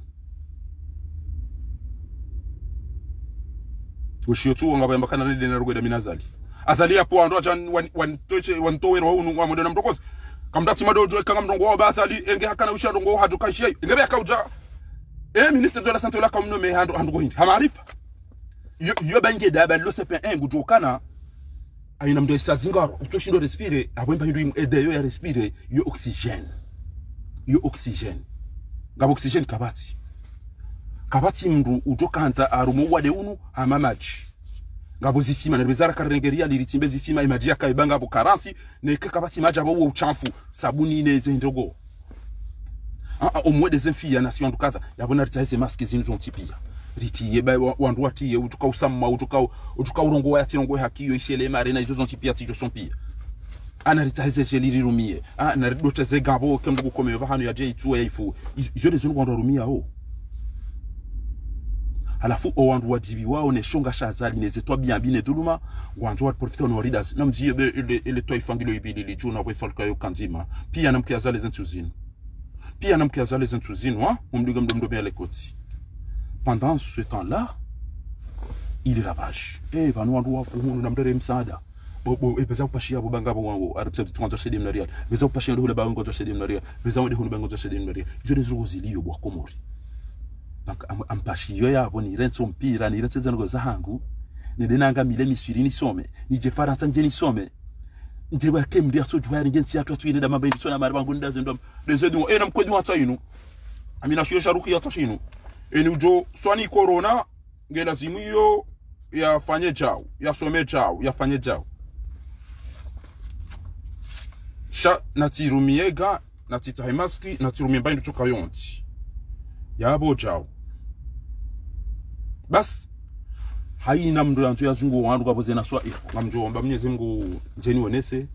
ushiyotu ngaba mbakana rede na rugweda minazali azali hapo ando ajan wantowe unu wa modena mtokozi kamdati madojo kanga mdongo wa basali enge hakana ushadongo hadu kashia ngebe akauja ministre de la santé la comme nommé hando hindi hamarifa yo bange daba lo CP1 gujokana aina mdo isazinga utoshindo respire abwemba hindu edeyo ya respire yo oxygène ngabo oxygène kabati mndu utokanza arumo wade unu hamamaji ngabo zisima na bezara karengeria liritimbe zisima imajia kaibanga bo karansi ne kabati maji abo uchafu sabuni neze ndogo au moins des filles nation ndukata yabona ritahese maski zinzo ntipia riti yeba wandu wati utuka usamma utuka urongo wa tirongo hakiyo ishele mare na izo ntipia tijo sompia ana ritahese jeli rumie na ridoteze gabo kembu gukomeye bahanu ya J2 yaifu izo lezo ngwando rumia ho alafu owandu wajibi wao ne shonga shazali neze to bien duluma gwanzo wat profiter no ridas namji ele to ifangilo ibili li juna we falka yo kanzima pia namke azale zentuzino wa umdiga mdomdo bele koti pendant ce temps-là il ravage banu wandu wafu hunu namdere msaada bo beza upashia bo bangabo wangu arabsa tuanza sedim na real beza upashia ndo la bango to sedim na real beza ndo hunu bango to sedim na real izo dezo ziliyo bo komori donc ampashio yabo ni renso mpira ni renso zango zahangu ni denanga mile misiri ni some ni jefara nsanje ni some njeba kemdi aso jwari ngensi atwa twine da mabayi sona mara bangu ndazo ndom dezo na mkwedi watsa inu amina shio sharuki ya tashinu ujo swani corona ngela zimu yo ya fanye chao ya some chao ya fanye chao sha natirumiega natitahemaski natirumie baindu tukayonti yabo chao bas haina mndu yantu yazungu wandu kaboze na swa ngamjo omba Mwenyezi Mungu njeni wonese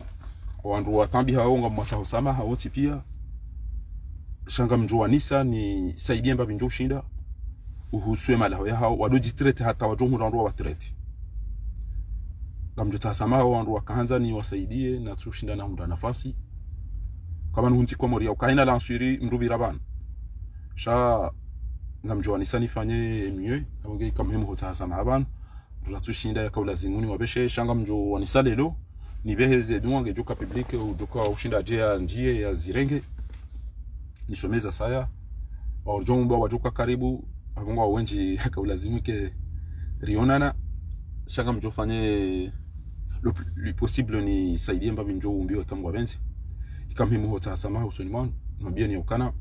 wandu watambi hao ngamwatsa sama hawoti pia shanga mjo wanisa ni saidie mba binjo shinda uhuswe malaho ya hao wadoji trete hata wajomu randu wa trete ngamjo tasama hao wandu wakaanza ni wasaidie na tushinda na hunda nafasi kama nhunti komori ya ukaina lansuri mrubi rabana sha ngamjo wanisa nifanye mieux abonge kamhemu hotasama habana tunatushinda ya kaula zinguni wabeshe shanga mjo wanisa lelo ni beheze duange joka publique ujoka ushinda je njie ya zirenge nishomeza saya wajomba wajuka karibu abonga wenji kaulazimike rionana shanga mjofanye le possible ni saidie mba mjo umbiwe kama wabenzi ikamhimu hota sama usoni mwangu mabia ni ukana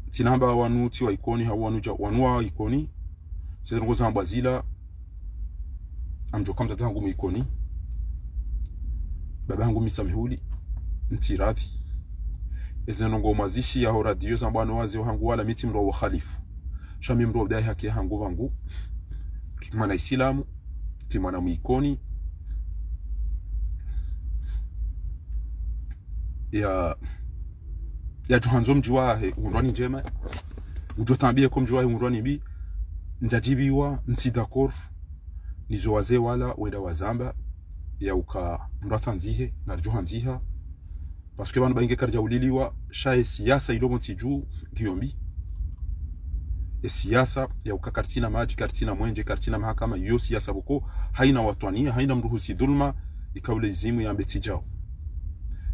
sinamba wanuti wa ikoni hawanuja wanua ikoni sedrongo za mbazila amjoka mtata wangu mu ikoni baba yangu misamihuli ntiradhi ezenongo mazishi ya radio zambano wazi hangu wala miti mro wa khalifu shami mro dai haki hangu wangu kimana islamu kimana muikoni ya juhanzo mjiwahe undwani njema ujotambie ko mjiwahe undwani bi njajibiwa nsidakor nizo wazee wala weda wazamba ya uka mratanzihe na juhanziha parce que banu bainge karja uliliwa shae siasa ilomo tiju ngiyombi e siasa ya ukakartina maji kartina mwenje kartina mahakama yo siasa boko haina watwania haina mruhusi dhulma ikaule zimu ya mbetijao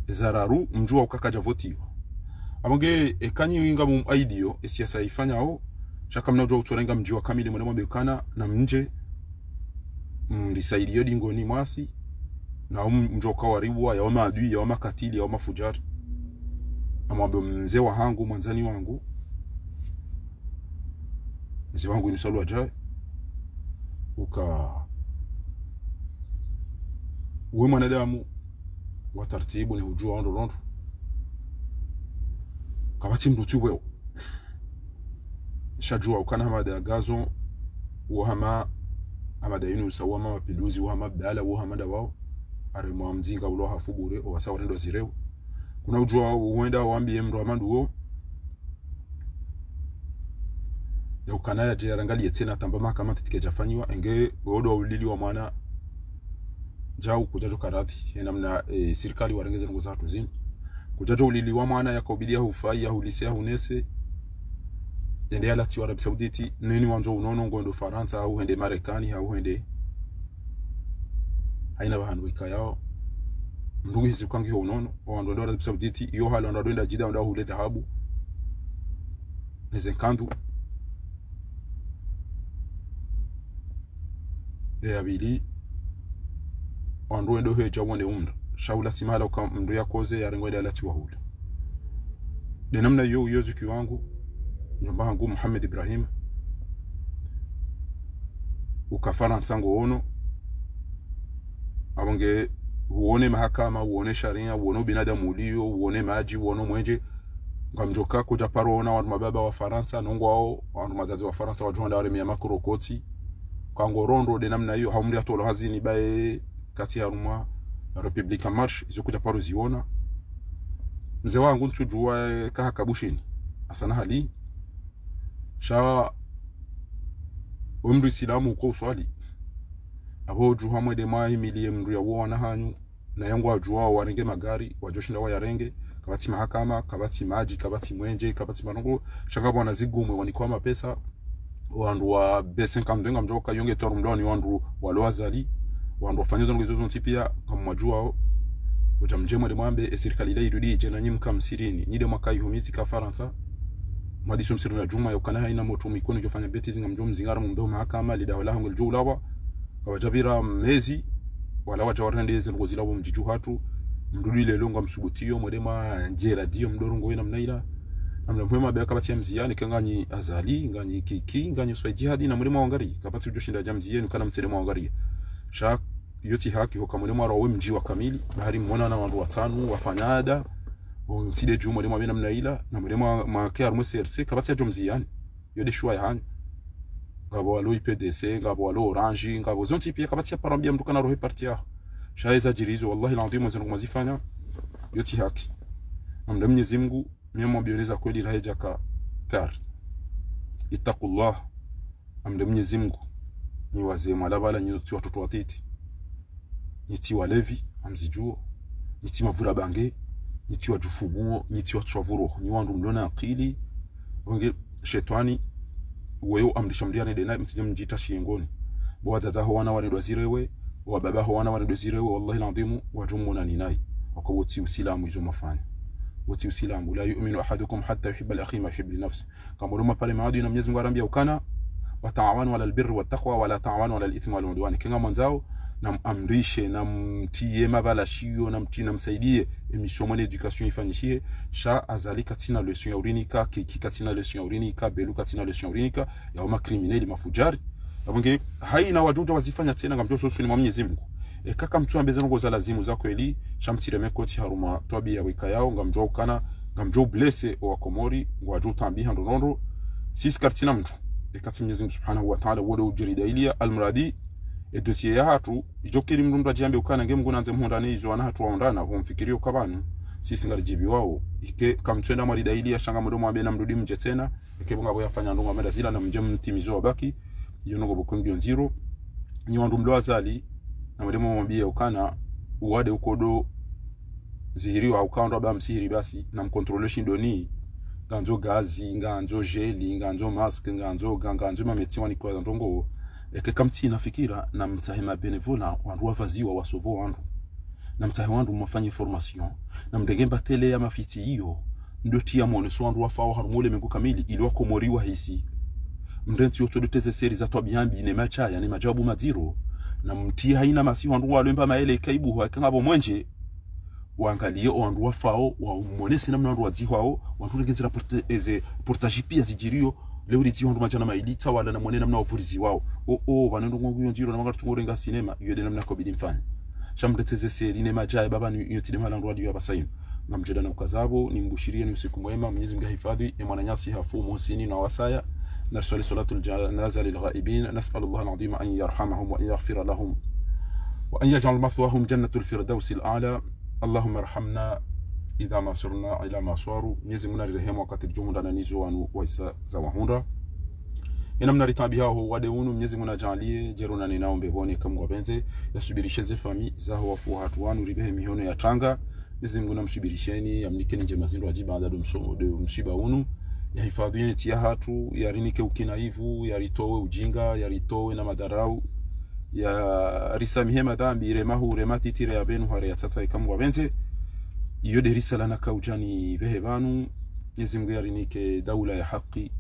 zararu mjua ukakaja votiwa abonge ekanyi winga mu aidio e siasa ifanya o shaka mnajo utorenga mjua kamili mwana mwabekana na mnje mlisaidio dingoni mwasi na mjoka waribu ya wama adui ya wama katili ya wama fujari amwambia mzee wa hangu mwanzani wangu mzee wangu inisalu ajaye wewe mwanadamu wa taratibu ni hujua ndo rondo kabati mrutu wewe shajua ukana hamada gazo wahama amada yinu sawa mapinduzi wahama bala wahama dawao aremwa mzinga ulo hafubure owasawa rendo zireu kuna ujua uenda waambie mro amandu wo ya ukana ya jera ngali yetsena tambama kama titike jafanywa enge wodo ulili wa mwana jau kujajo karadhi namna serikali warengeze ngo zatu zini kujajo ulili wa mwana yakobidia hufai ya hulisia hunese ende ala ti Arabia Sauditi nini wanzo unono ngondo Faransa au hende Marekani au hende haina bahandu ikayao ndugu hizi kangi ho unono wando Arabia Sauditi yo hala ndo enda jida ndo hule dhahabu nezenkandu abili wando ndo heja wone umra shaula simala kwa mndo yakoze yarengwenda alati wahula de namna yo yozuki wangu njomba hangu Muhammad Ibrahim ukafara nsango ono abonge uone mahakama uone sharia uone binadamu ulio uone maji uone mwenje ngamjoka kuja parona wa mababa wa Faransa nongo wao wa mazazi wa Faransa wajonda wale miya makuro koti kango rondo de namna hiyo haumri atolo hazini bae kati ya rumwa Republika March izo kuja paro ziona mzee wangu ntujua kaha kabushini asana hali shawa umri silamu uko uswali abo juha mwede mai milie mru ya wana hanyu na yangu wajua warenge magari wajoshinda wa yarenge kabati mahakama kabati maji kabati mwenje kabati marongo shangabo wanazigumwe wanikwa mapesa wandu wa B50 ndenga mjoka yonge toru mdoni wandu walowazali wandu wafanyizo ngizozo ntipia kama mwajua ujamjemo de mwambe serikali ile irudi je na nyimka msirini nyide mwaka yumizi ka Faransa mwadi sumsiru na juma yokana haina moto mikono jofanya beti zinga mjom zingara mumbe mahakama lidawala hangul julawa kawajabira mezi wala wajawarna ndeze ngozila bo mjiju hatu mdudi lelo nga msubutio modema njera dio mdorongo ina mnaila namna mwema be akabati ya mziyani kanganyi azali nganyi kiki nganyi swa jihadi na mulema wangari kabati ujoshinda jamziyeni kana mtelema wangari sha yoti haki ho kamulema rawe mji wa kamili bahari mwona na wandu watanu wafanyada utide jumo mulema bena mnaila na mulema makea rumo CRC kabati ya jomziyani yode shwa ya hanyu ngabo walo IPDC ngabo walo Orange ngabo zonti pia kabati ya parambia mtu kana rohe parti ya shaiza jirizo wallahi alazim wazenu mazifanya yoti haki namda Mwenyezi Mungu mimi mbioneza kweli raheja ka tar ittaqullah amda Mwenyezi Mungu ni wazee malabala nyoti watoto watiti niti walevi amzijuo niti mavura bange niti wajufuguo niti wachavuro ni wandu mlona akili wange shetani wewe amrishamdia ne dena msije mjita shiengoni bwazaza ho wana wale dozirewe wa baba ho wana wale dozirewe wallahi alazim wajumuna ninai wakawoti usilamu hizo mafanya woti usilamu la yu'minu ahadukum hatta yuhibba al-akhi ma yuhibbu li nafsi kama ruma pale maadi na Mwenyezi Mungu arambia ukana wa ta'awanu 'ala al-birri wat-taqwa wa la ta'awanu 'ala al-ithmi wal-'udwan kinga mwanzao na amrishe na mtie mabala shio na mtie na msaidie emission de education ifanyishie sha azalika tina lesion ya urinika kiki katina lesion ya urinika belu katina lesion ya urinika ya uma criminali mafujari abonge haina wajuja wazifanya tena ngamjo sosu ni Mwenyezi Mungu kaka mtu ambezana ngoza lazimu zako eli shamtire mekoti haruma twabi ya wika yao ngamjo kana ngamjo blesse wa komori ngwaju tambi handonondo sis kartina mtu kati Mwenyezi Mungu Subhanahu wa Ta'ala wode ujirida ilia almuradi dossier ya hatu ijokiri mrundu ajambe ukana ngemu ngunanze mhondane izo ana hatu waondana humfikirio kabanu sisi ngalijibi wao ike kamtwenda mwali daili ya shanga mdomo abe na mrudi mje tena ike bunga boya fanya ndonga meda zila na mje mtimizo baki yonogo bukungi onziro ni wandu mlo azali na mdomo mwambie ukana uwade ukodo zihiriwa ukaondo aba msihiri basi na mkontrolation doni nganzo gazi nganzo jeli nganzo mask nganzo nganzo mametiwa ni kwa ndongo kamti nafikira na mtahema benevola wandu wafaziwa wasovo wandu na mtahe wandu mwafanye formation na mdegemba tele ya mafiti hiyo ndio tia mwoneso wandu wafao harumole mengu kamili ili wakomoriwa hisi mrenti yoto doteze seri za twabiambi ne machaya ni majabu maziro na mtia haina masi wandu walemba maele kaibu wakangabo mwenje waangalie wandu wafao wa mmonesi na mwandu wadzihwao wandu legezira portage pia zijirio leo liti wandu majana mailita wala na mwanena mna wavurizi wao vanendo ng'ongu yonjiro na magatu ngorenga cinema yode namna ko bidimfanya shamreteze seri ne majaye baba ni yotide malandu radio ya basaim na mjeda na ukazabo ni mbushirie ni usiku mwema. Mwenyezi Mungu hifadhi ya mwananyasi hafu muhsini na wasaya na salatul janaza lil ghaibin. Nas'alullah al-azim an yarhamahum wa yaghfir lahum wa an yaj'al mathwahum jannatul firdaus al-a'la. Allahumma arhamna idha ma surna ila ma saru. Mwenyezi Mungu arehemu wakati jumunda na nizo wanu waisa za wahunda ina mnaritabi hao wadeunu. Mwenyezi Mungu ajalie jeruna ninaombe bone kama wabenze yasubirisheze fami za wafu hatu wanu ribehe mihono ya tanga. Mwenyezi Mungu namsubirisheni yamnikeni njema zindo ajiba adadu msiba unu ya hifadhieni tia hatu yarinike ukinaivu yaritowe ujinga yaritowe na madarau ya risamihe madhambi remahu remati tire ya benu hare ya tata kama wabenze iyo de risala na kaujani behe banu. Mwenyezi Mungu yarinike daula ya haki